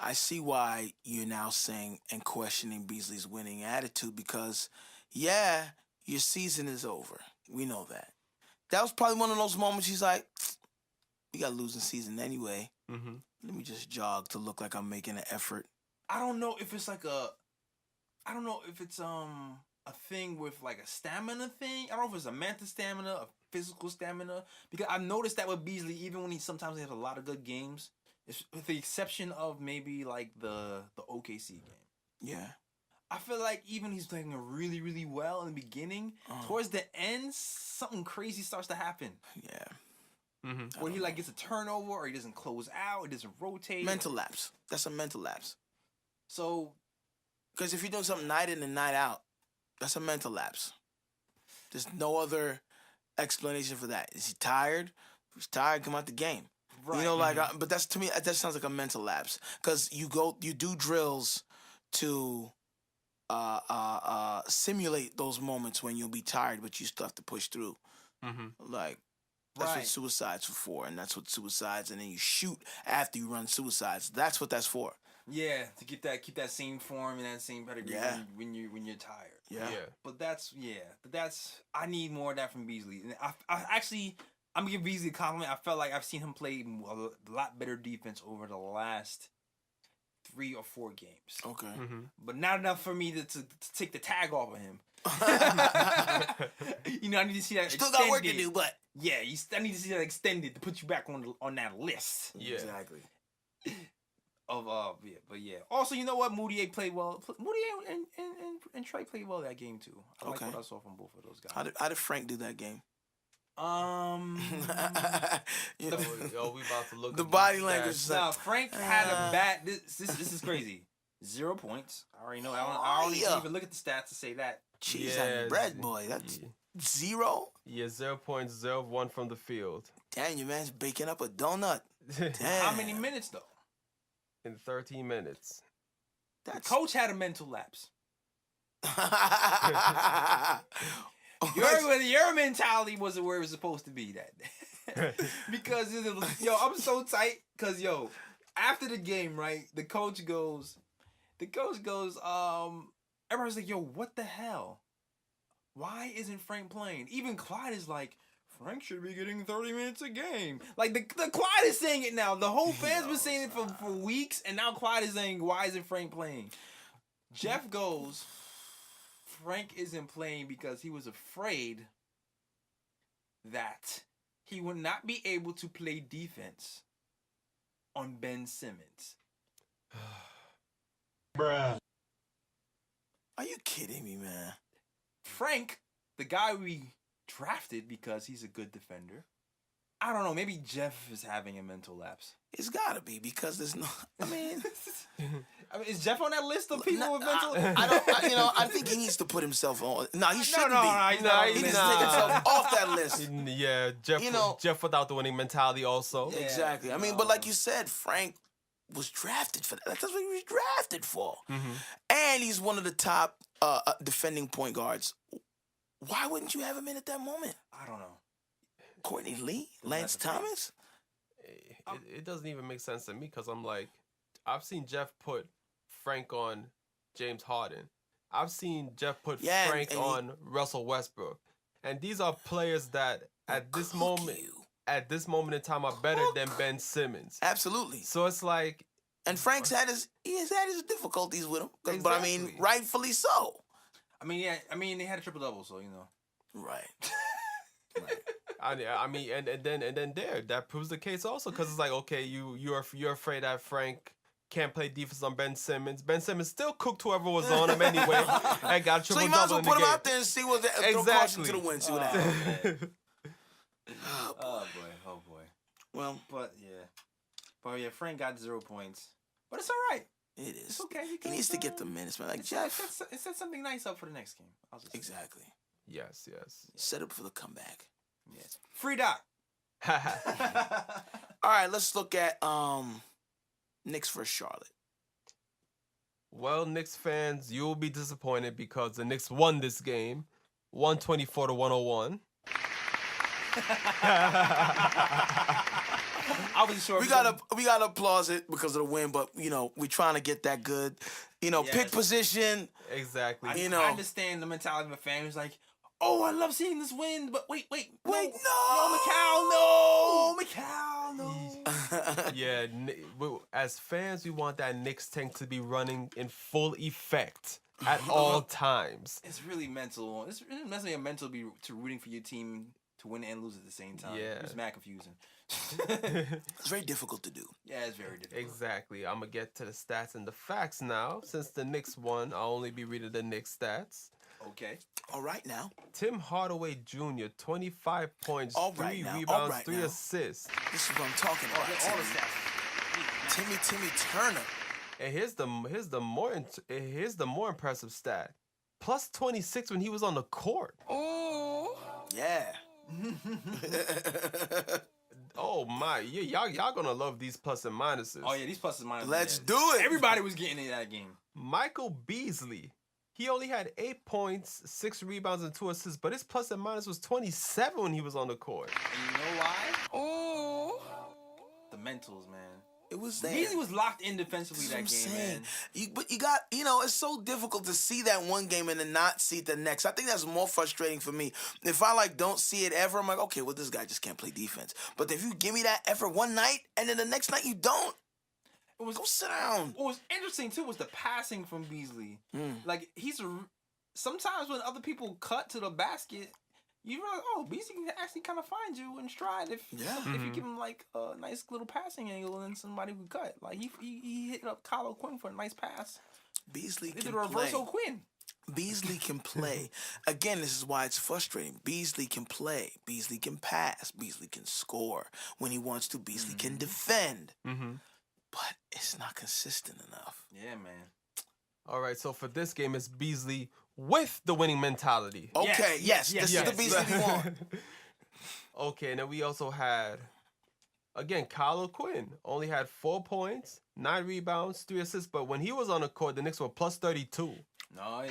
I see why you're now saying and questioning Beasley's winning attitude because, yeah, your season is over. We know that. That was probably one of those moments he's like, we got a losing season anyway. Mm-hmm. Let me just jog to look like I'm making an effort. I don't know if it's like I don't know if it's a thing with like a stamina thing. I don't know if it's a mental stamina, a physical stamina. Because I've noticed that with Beasley, even when he sometimes has a lot of good games, with the exception of maybe like the OKC game. Yeah. I feel like even he's playing really, really well in the beginning, towards the end, something crazy starts to happen. Yeah. Where he like gets a turnover, or he doesn't close out, it doesn't rotate. Mental lapse. That's a mental lapse. So, because if you're doing something night in and night out, that's a mental lapse. There's no other explanation for that. Is he tired? If he's tired, come out the game. Right. You know, like, but that's, to me, that sounds like a mental lapse. Because you do drills to simulate those moments when you'll be tired, but you still have to push through. Like, that's what suicides are for, and that's what suicides, and then you shoot after you run suicides. That's what that's for. Yeah, to keep that same form and that same pedigree when you're tired. Yeah. But that's I need more of that from Beasley. And I actually, I'm gonna give Beasley a compliment. I felt like I've seen him play a lot better defense over the last 3 or 4 games. Okay. But not enough for me to take the tag off of him. You know, I need to see that still extended. got work to do, but yeah, I need to see that extended to put you back on that list. Yeah, exactly. But also, you know what? Moutier played well. Moutier and Trae played well that game too. I like what I saw from both of those guys. How did Frank do that game? We about to look. The body language. Now Frank had a bad. This is crazy. 0 points. I already know. I don't even look at the stats to say that. Cheese and bread, boy. That's 0. Yeah, 0.01 from the field. Damn, your man's baking up a donut. Damn. How many minutes though? In 13 minutes. The coach had a mental lapse. Your mentality wasn't where it was supposed to be that day. Because I'm so tight. Because after the game, right? The coach goes. Everybody's like, yo, what the hell? Why isn't Frank playing? Even Clyde is like, Frank should be getting 30 minutes a game. Like, the Clyde is saying it now. The whole fans been saying it for weeks, and now Clyde is saying, why isn't Frank playing? Jeff goes, Frank isn't playing because he was afraid that he would not be able to play defense on Ben Simmons. Bruh. Are you kidding me, man? Frank, the guy we drafted because he's a good defender. I don't know. Maybe Jeff is having a mental lapse. It's gotta be because there's no. I mean, is Jeff on that list of people with mental? I think he needs to put himself on. No, he shouldn't be. He needs to take himself off that list. Yeah, Jeff without the winning mentality also. Yeah, exactly. I mean, but like you said, Frank was drafted for that. That's what he was drafted for. And he's one of the top defending point guards. Why wouldn't you have him in at that moment? I don't know. Courtney Lee? Lance Thomas? It doesn't even make sense to me because I'm like, I've seen Jeff put Frank on James Harden. I've seen Jeff put Frank on Russell Westbrook. And these are players that at this moment in time are better than Ben Simmons. Absolutely. So it's like, and Frank's had his difficulties with him. Exactly. But I mean, rightfully so. I mean, they had a triple-double, so you know. Right. I mean, and then that proves the case also because it's like, okay, you're afraid that Frank can't play defense on Ben Simmons. Ben Simmons still cooked whoever was on him anyway. And got triple-double. So you might as well put him out there and see what throw caution to the wind. See what happens. Oh boy. Well, but yeah, Frank got 0 points, but it's all right. It is. It's okay. He needs to get the minutes, man. Like Jeff. It set something nice up for the next game. Exactly. Yes. Set up for the comeback. Yes. Free dot. All right, let's look at Knicks versus Charlotte. Well, Knicks fans, you'll be disappointed because the Knicks won this game, 124-101. I wasn't sure. We gotta applause it because of the win, but we're trying to get that good. Pick position. Exactly. I understand the mentality of a fan who's like, oh, I love seeing this win, but wait, no, Mikal, no. Yeah, as fans, we want that Knicks tank to be running in full effect at all times. It's really mental. It's mentally a mental to rooting for your team to win and lose at the same time. Yeah. It's mad confusing. It's very difficult to do. Yeah, it's very difficult. Exactly. I'm going to get to the stats and the facts now. Since the Knicks won, I'll only be reading the Knicks stats. Okay. All right now. Tim Hardaway Jr., 25 points, All 3 right now. rebounds, All right 3 now. assists. This is what I'm talking about. All the stats. Timmy Turner. And here's the more impressive stat. Plus 26 when he was on the court. Oh. Yeah. Oh my, y'all gonna love these plus and minuses. Oh yeah, these pluses and minuses. Let's yeah. do it. Everybody was getting in that game. Michael Beasley. He only had 8 points, 6 rebounds, and 2 assists, but his plus and minus was 27 when he was on the court. And you know why? Oh. The mentals, man. It was there. Beasley was locked in defensively That's that what I'm game, saying. man. But you got, it's so difficult to see that one game and then not see the next. I think that's more frustrating for me. If I don't see it ever, I'm like, okay, well, this guy just can't play defense. But if you give me that effort one night and then the next night you don't, go sit down. What was interesting too was the passing from Beasley. Like sometimes when other people cut to the basket, you realize, Beasley can actually kind of find you in stride if you give him like a nice little passing angle and somebody would cut. Like he hit up Kyle O'Quinn for a nice pass. Beasley They can did a reverse play. O'Quinn. Beasley can play. Again, this is why it's frustrating. Beasley can play. Beasley can pass. Beasley can score when he wants to. Beasley can defend. But it's not consistent enough. Yeah, man. All right, so for this game, it's Beasley with the winning mentality. Okay, yes. This is the Beasley we want. Okay, and then we also had, again, Kyle O'Quinn only had 4 points, 9 rebounds, 3 assists, but when he was on the court, the Knicks were plus 32. Oh, yeah.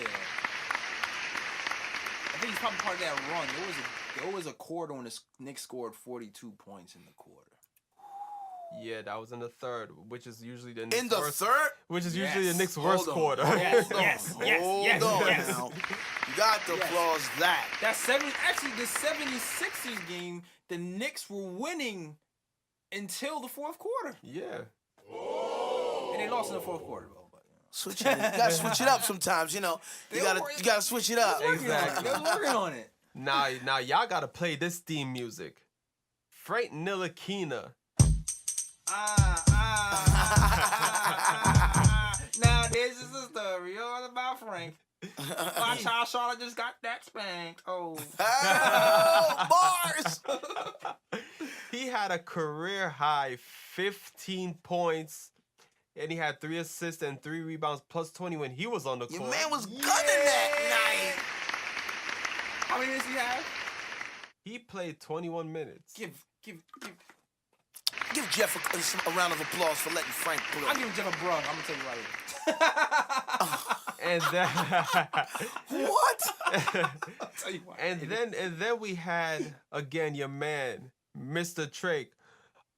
I think he's probably part of that run. There was a quarter when the Knicks scored 42 points in the quarter. Yeah, that was in the third, which is usually the In the third? Which is usually the Knicks' worst quarter. Yes, Hold on now. You got to applause that. Actually, the 76ers game, the Knicks were winning until the fourth quarter. Yeah. And they lost in the fourth quarter, though. Switch it. You gotta switch it up sometimes, You gotta switch it up. Exactly. They were working on it. Now y'all gotta play this theme music. Frank Ntilikina. Now this is a story all about Frank. My child Charlotte just got that spanked. Oh, bars! He had a career high 15 points, and he had 3 assists and 3 rebounds plus 20 when he was on the court. Your man was gunning that night. How many minutes he have? He played 21 minutes. Give Jeff a round of applause for letting Frank play. I'm giving Jeff a brug. I'm gonna tell you right And then What? I'll tell you why. and then we had again your man, Mr. Trae.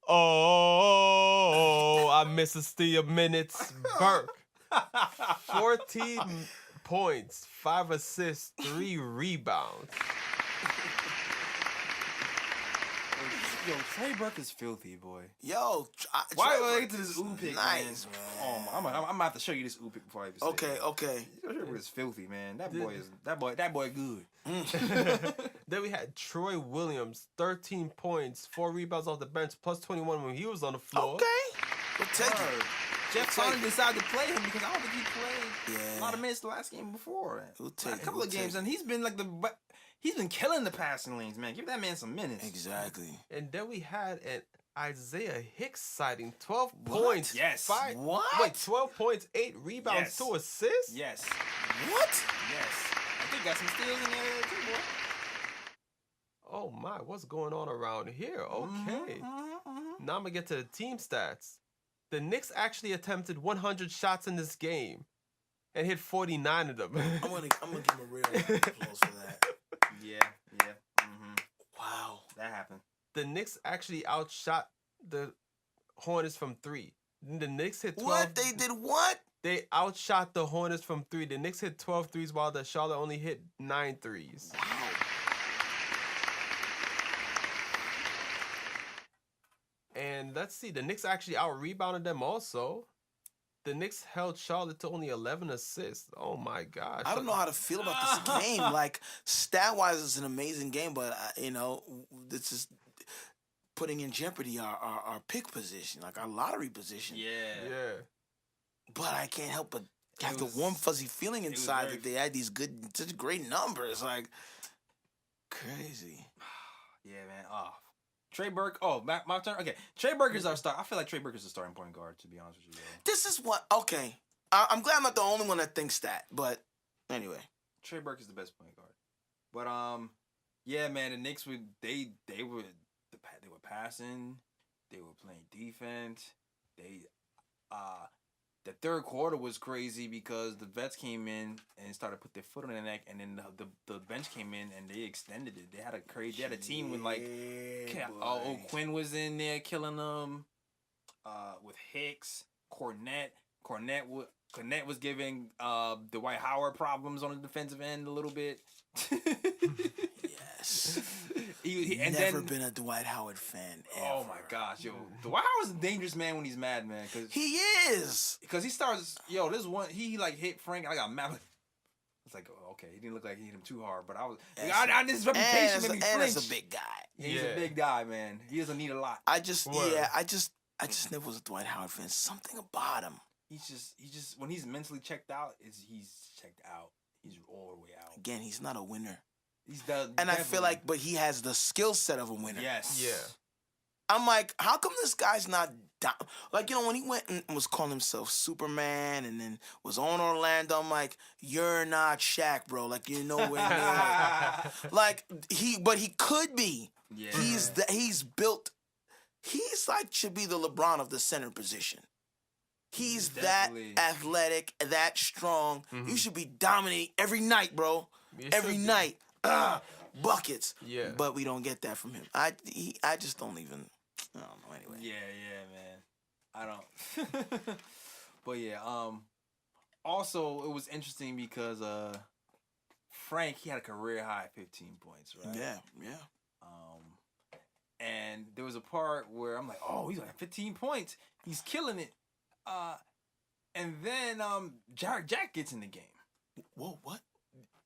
Oh, I miss a steal minutes. Burke. 14 points, 5 assists, 3 rebounds. Yo, Trey Burke is filthy, boy. Yo, Why do I get to this ooh pick, nice, man? Oh, I'm gonna have to show you this ooh pick before I even say it. Okay. Trey Burke is filthy, man. That boy good. Then we had Troy Williams, 13 points, 4 rebounds off the bench, plus 21 when he was on the floor. Okay. We'll take it. Jeff Sonny decided to play him because I don't think he played Yeah. a lot of minutes the last game before. We'll take A it, couple we'll of games, take and he's been he's been killing the passing lanes, man. Give that man some minutes. Exactly. And then we had an Isaiah Hicks sighting, 12 points. Yes. 12 points, 8 rebounds, Yes. 2 assists. Yes. What? Yes. I think got some steals in there too, boy. Oh my, what's going on around here? Okay. Now I'm gonna get to the team stats. The Knicks actually attempted 100 shots in this game and hit 49 of them. I'm gonna give him a real applause for that. Yeah. Wow. That happened. The Knicks actually outshot the Hornets from 3. The Knicks hit 12. What? They did what? They outshot the Hornets from 3. The Knicks hit 12 threes while the Charlotte only hit 9 threes. Wow. And let's see, the Knicks actually out-rebounded them also. the Knicks held Charlotte to only 11 assists. Oh my gosh! I don't know how to feel about this game. Like stat-wise, it's an amazing game, but this is putting in jeopardy our pick position, like our lottery position. Yeah. But I can't help but have the warm fuzzy feeling inside that they had these such great numbers. Like crazy. Yeah, man. Trae Burke. Oh, my turn. Okay, Trae Burke is our star. I feel like Trae Burke is the starting point guard. To be honest with you, yo. This is what. Okay, I'm glad I'm not the only one that thinks that. But anyway, Trae Burke is the best point guard. But yeah, man. The Knicks were they were passing. They were playing defense. The third quarter was crazy because the vets came in and started to put their foot on their neck, and then the bench came in and they extended it. They had a team with like, Quinn was in there killing them, with Hicks, Cornette was giving Dwight Howard problems on the defensive end a little bit. Yes. And Never been a Dwight Howard fan ever. Oh my gosh, yo. Dwight Howard's a dangerous man when he's mad, man. He is. Because he starts, this one, he like hit Frank, and I got mad. It's like, okay, he didn't look like he hit him too hard, but I was, I his reputation made me flinch. And it's a big guy. He's a big guy, man. He doesn't need a lot. I just never was a Dwight Howard fan. Something about him. He's just, when he's mentally checked out, he's checked out. He's all the way out. Again, he's not a winner. And I feel like, but he has the skill set of a winner. Yes. Yeah. I'm like, how come this guy's not down? Like, when he went and was calling himself Superman and then was on Orlando, I'm like, you're not Shaq, bro. Like, you're nowhere near. But he could be. Yeah. He's built. He's like, should be the LeBron of the center position. He's Definitely. that athletic, that strong. You should be dominating every night, bro. Every night. Buckets. Yeah. But we don't get that from him. I just don't even. I don't know. Anyway. Yeah, man. I don't. But yeah. Also, it was interesting because Frank, he had a career high 15 points, right? Yeah. And there was a part where I'm like, oh, he's like 15 points. He's killing it. And then Jared Jack gets in the game. Whoa, what?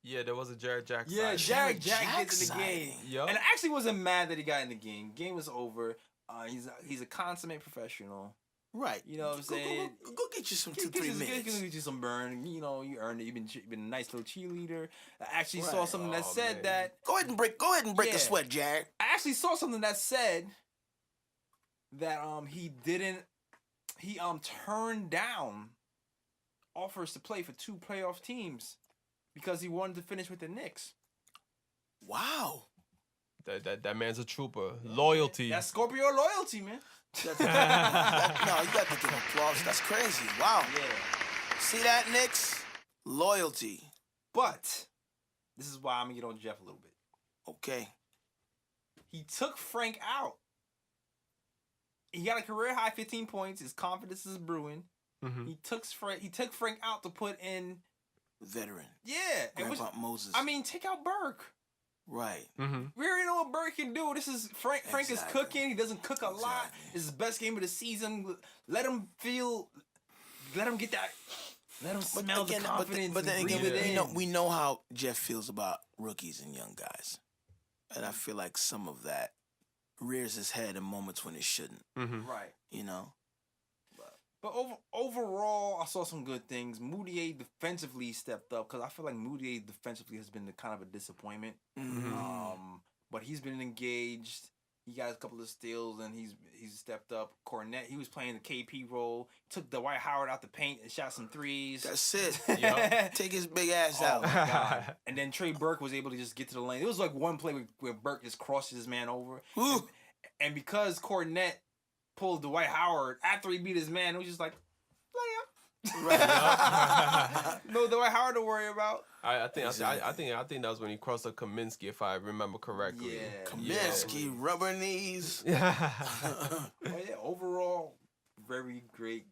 Yeah, there was a Jared Jack. Yeah, Jared Jack gets in the game. Yep. And I actually wasn't mad that he got in the game. Game was over. He's a consummate professional. Right. You know what I'm saying? Go get you some 2-3 minutes. Get you some burn. You know, you earned it. You've been a nice little cheerleader. I actually saw something that said that. Go ahead and break a sweat, Jared. I actually saw something that said that he turned down offers to play for 2 playoff teams because he wanted to finish with the Knicks. Wow. That man's a trooper. Loyalty. That's Scorpio loyalty, man. No, you got to give applause. That's crazy. Wow. Yeah. See that, Knicks? Loyalty. But this is why I'm gonna get on Jeff a little bit. Okay. He took Frank out. He got a career high 15 points. His confidence is brewing. Mm-hmm. He took Frank out to put in veteran. Yeah, Grandpa Moses. I mean, take out Burke. Right. Mm-hmm. We already know what Burke can do. This is Frank. Frank is cooking. He doesn't cook a lot. This is the best game of the season. Let him get that. Let him smell the confidence. But then again, we know how Jeff feels about rookies and young guys, and I feel like some of that rears his head in moments when it shouldn't. Mm-hmm. Right. You know. But overall, I saw some good things. Moutier defensively stepped up because I feel like Moutier defensively has been kind of a disappointment. Mm-hmm. But he's been engaged. He got a couple of steals and he's stepped up. Cornette, he was playing the KP role. Took Dwight Howard out the paint and shot some threes. That's it. Yep. Take his big ass out. Oh my God. And then Trae Burke was able to just get to the lane. It was like one play where Burke just crosses his man over. And because Cornette pulled Dwight Howard after he beat his man, it was just like, player. Right. No Dwight Howard to worry about. I think that was when he crossed up Kaminsky, if I remember correctly. Yeah. Kaminsky, rubber knees. Overall, very great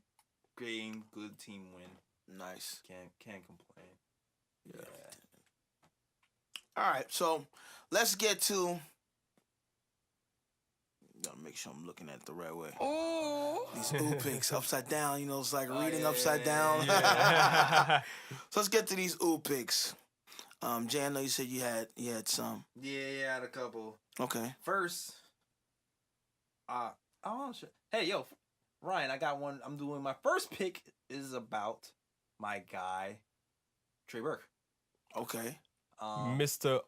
game, good team win. Nice. Can't complain. Yeah. All right, so let's get to Gotta make sure I'm looking at it the right way. These ooh picks upside down, it's like reading upside down. Yeah. So let's get to these ooh picks. Jay, I know you said you had some. Yeah, I had a couple. Okay. First, oh shit. Hey, yo, Ryan, I got one. I'm doing my first pick is about my guy, Trey Burke. Okay. Mr.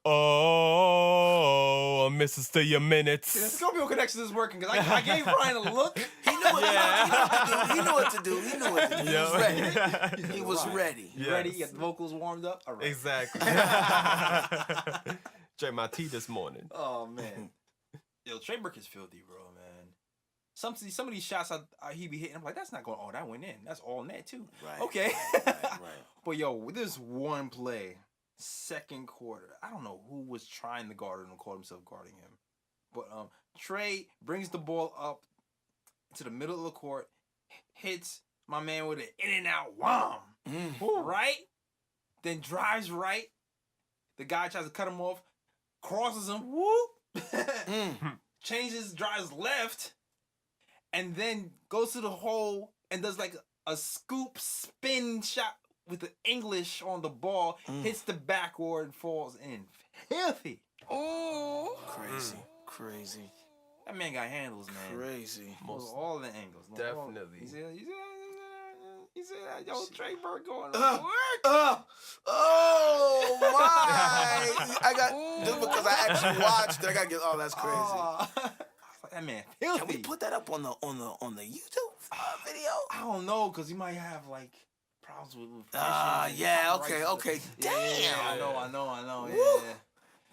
Mrs. Still your minutes. The Scorpio connection is working because I gave Ryan a look. He knew what to do. He was ready. He was ready. You ready? You got the vocals warmed up? All right. Exactly. Drank my tea this morning. Oh, man. Yo, Trey Burke is filthy, bro, man. Some of these shots he be hitting, I'm like, that's not going, that went in. That's all net, too. Right. Okay. Right. But, yo, with this one play, second quarter, I don't know who was trying to guard him and called himself guarding him. But Trey brings the ball up to the middle of the court, hits my man with an in and out wham. Right? Then drives right. The guy tries to cut him off, crosses him, whoop. Changes, drives left, and then goes to the hole and does like a scoop spin shot with the English on the ball, hits the backboard, falls in. Filthy. Oh. Crazy. That man got handles, man. Crazy. Most all the angles. Definitely. You see that? Yo, Trey Burke going to Oh my! I got just because I actually watched it. I gotta get. Oh, that's crazy. That man filthy. Can we put that up on the YouTube video? I don't know, cause he might have like problems with. Yeah. Okay. Damn. I know. Woo. Yeah.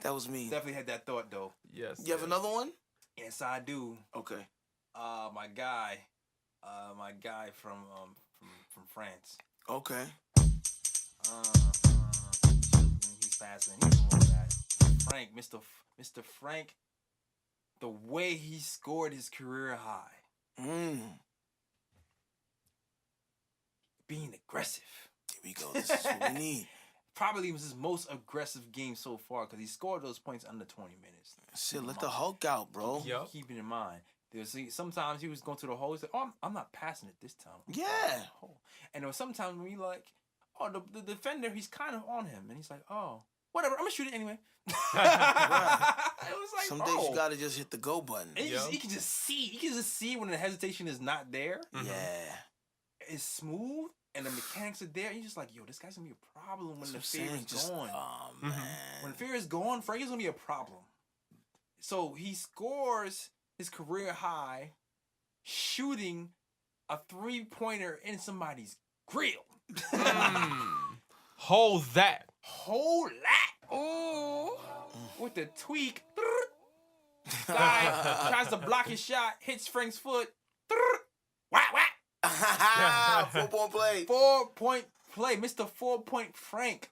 That was me. Definitely had that thought though. Yes. You have another one? Yes, I do. Okay. My guy from France. Okay. He's passing. He's more that. Frank, Mr. Frank. The way he scored his career high. Being aggressive. Here we go. This is what we need. Probably was his most aggressive game so far because he scored those points under 20 minutes. Shit, let the Hulk out, bro. Yep. Keep it in mind. Sometimes he was going to the hole. He's like, "Oh, I'm not passing it this time." Yeah. And there was sometimes when you like, "Oh, the defender, he's kind of on him," and he's like, "Oh, whatever, I'm gonna shoot it anyway." Right. It was like, some days you gotta just hit the go button. And you can just see when the hesitation is not there. Yeah. It's smooth. And the mechanics are there, and you're just like, yo, this guy's gonna be a problem when the fear is gone. Oh, man. When the fear is gone, Frank's gonna be a problem. So he scores his career high shooting a 3-pointer in somebody's grill. Hold that. Oh. With the tweak. Guy tries to block his shot, hits Frank's foot. Whack. 4-point play. 4-point play, Mr. 4-point Frank.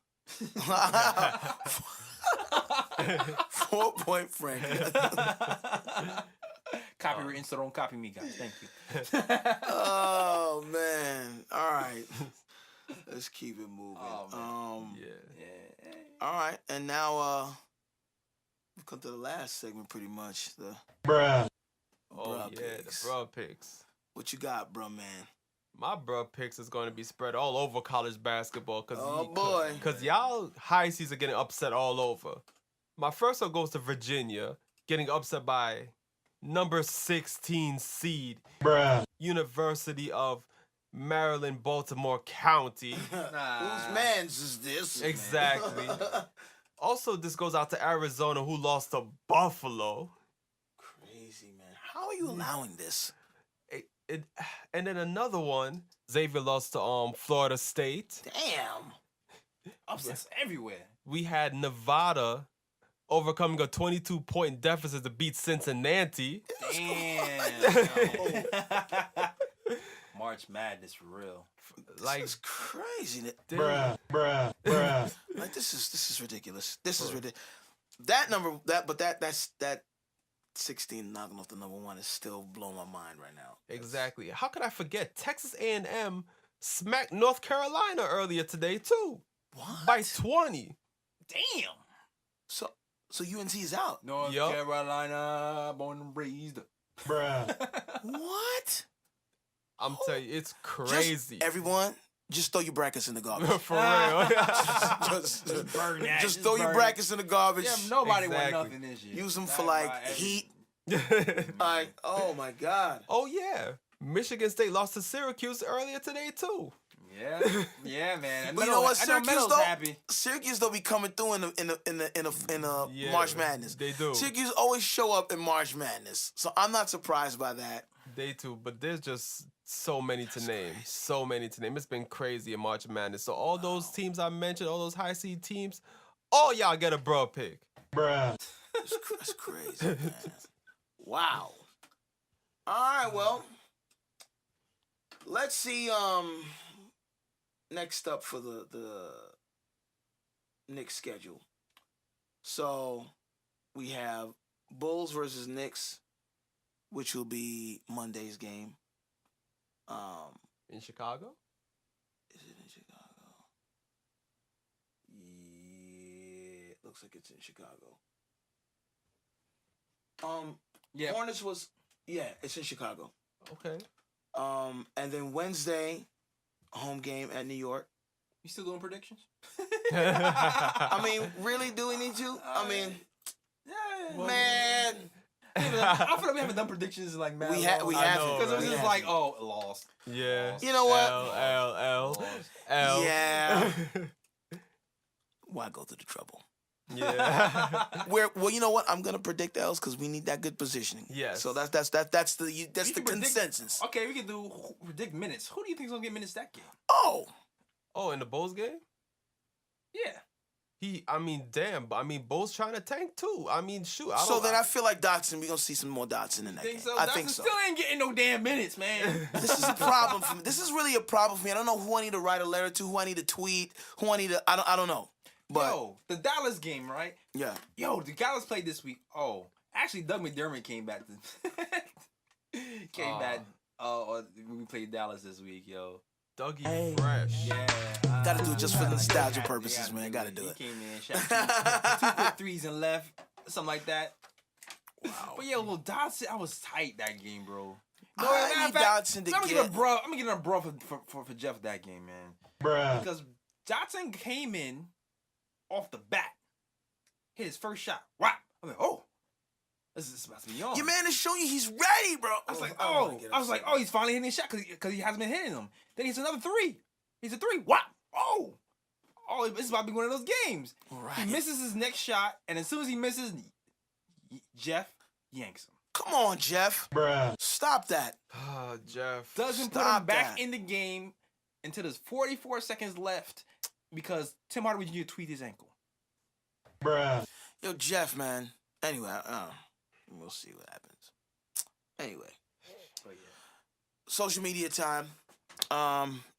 4-point Frank. Copyright insert, don't copy me, guys. Thank you. Oh man! All right, let's keep it moving. Yeah. All right, and now we come to the last segment, pretty much. The bruh picks. The bruh picks. What you got, bruh, man? My bruh picks is going to be spread all over college basketball. Boy. Because y'all high seas are getting upset all over. My first one goes to Virginia, getting upset by number 16 seed, University of Maryland, Baltimore County. Whose man's is this? Exactly. Also, this goes out to Arizona, who lost to Buffalo. Crazy, man. How are you allowing this? And then another one, Xavier lost to Florida State. Damn. Upsets everywhere. We had Nevada overcoming a 22-point deficit to beat Cincinnati. Damn. March Madness for real. This is crazy. Bruh. Like this is ridiculous. This is ridiculous. That 16 knocking off the number 1 is still blowing my mind right now. Exactly. How could I forget? Texas A&M smacked North Carolina earlier today too. What? By 20. Damn. So UNC is out. North Carolina, born and raised. What? I'm telling you, it's crazy. Everyone, just throw your brackets in the garbage. For real. just burn that. Just throw your brackets in the garbage. Yeah, nobody Exactly. won nothing this year. Use them for like heat. Like, oh my God. Oh yeah, Michigan State lost to Syracuse earlier today too. Yeah, man. But you know what, Syracuse though? Happy. Syracuse though be coming through in a Yeah, March Madness. They do. Syracuse always show up in March Madness, so I'm not surprised by that. They too, but there's just so many to name. So many to name. It's been crazy in March Madness. So all those teams I mentioned, all those high seed teams, all y'all get a bro pick. That's crazy, man. Wow. All right, well, let's see. Next up for the Knicks schedule. So we have Bulls versus Knicks, which will be Monday's game. In Chicago? Is it in Chicago? Yeah, it looks like it's in Chicago. Yeah. Hornets was it's in Chicago. Okay. And then Wednesday, home game at New York. You still doing predictions? I mean, really, do we need to? I mean, man. I feel like we haven't done predictions in like mad We long. haven't. Because it was We just haven't. like, oh, lost. Yeah. You know what? L. Yeah. Why go through the trouble? Yeah. Well, you know what? I'm gonna predict L's because we need that good positioning. Yes. So that's the consensus. Okay, we can do predict minutes. Who do you think's gonna get minutes that game? Oh, in the Bulls game? Yeah. Bulls trying to tank too. I mean, shoot. I feel like Dotson, we're gonna see some more Dotson in that game. So? I think so. Still ain't getting no damn minutes, man. This is a problem for me. This is really a problem for me. I don't know who I need to write a letter to, who I need to tweet, who I need to. I don't know. But the Dallas game, right? Yeah. The Dallas played this week. Oh, actually, Doug McDermott came back. When we played Dallas this week, yo. Dougie Fresh. Yeah. Gotta do it just for nostalgia purposes, man. Gotta do it. He came in, shot two quick threes and left, something like that. Wow. But yeah, little Dotson, I was tight that game, bro. I need Dotson to I'm gonna get. get a bro for Jeff that game, man. Bruh. Because Dotson came in off the bat, hit his first shot. Wow. I'm like, oh, this is about to be on. Your man is showing you he's ready, bro. I was like, he's finally hitting his shot because he hasn't been hitting them. Then he's another three. He's a three. Wow. Oh, this is about to be one of those games. Right. He misses his next shot, and as soon as he misses, Jeff yanks him. Come on, Jeff. Bruh. Stop that. Oh, Jeff. Doesn't put him back in the game until there's 44 seconds left because Tim Hardaway Jr. tweaked his ankle. Bruh. Yo, Jeff, man. Anyway, we'll see what happens. Anyway. But yeah. Social media time.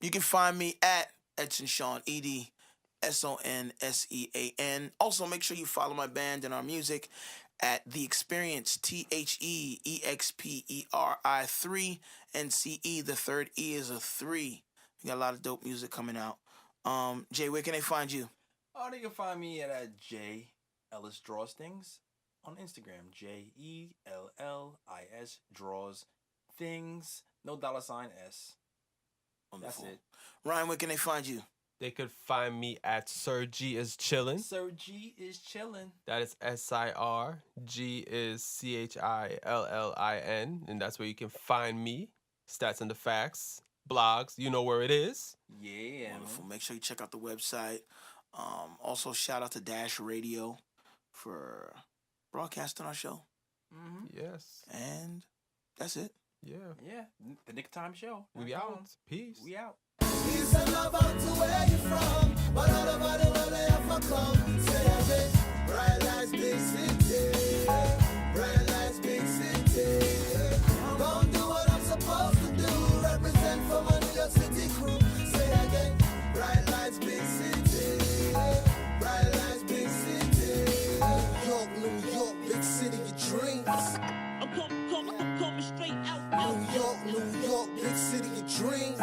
You can find me at Edson Sean, EDSONSEAN. Also, make sure you follow my band and our music at The Experience, THEEXPERI 3 NCE. The third E is a 3. We got a lot of dope music coming out. Jay, where can they find you? Oh, they can find me at J Ellis Draws Things on Instagram. JELLIS Draws Things. No $S. Wonderful. That's it. Ryan, where can they find you? They could find me at Sir G is Chillin'. Sir G is chillin'. That is SIR. G is CHILLIN. And that's where you can find me. Stats and the facts. Blogs. You know where it is. Yeah. Wonderful. Make sure you check out the website. Also, shout out to Dash Radio for broadcasting our show. Mm-hmm. Yes. And that's it. Yeah. Yeah. The Knick Time Show. We out. Peace. We out. Peace and love out to where you from, but all about it when they ever come. Say again, bright lights, big city, bright lights, big city. Gonna do what I'm supposed to do, represent for my New York City crew. Say again, bright lights, big city, bright lights, big city. New York, big city of dreams. I'm coming straight out. New York, big city of dreams.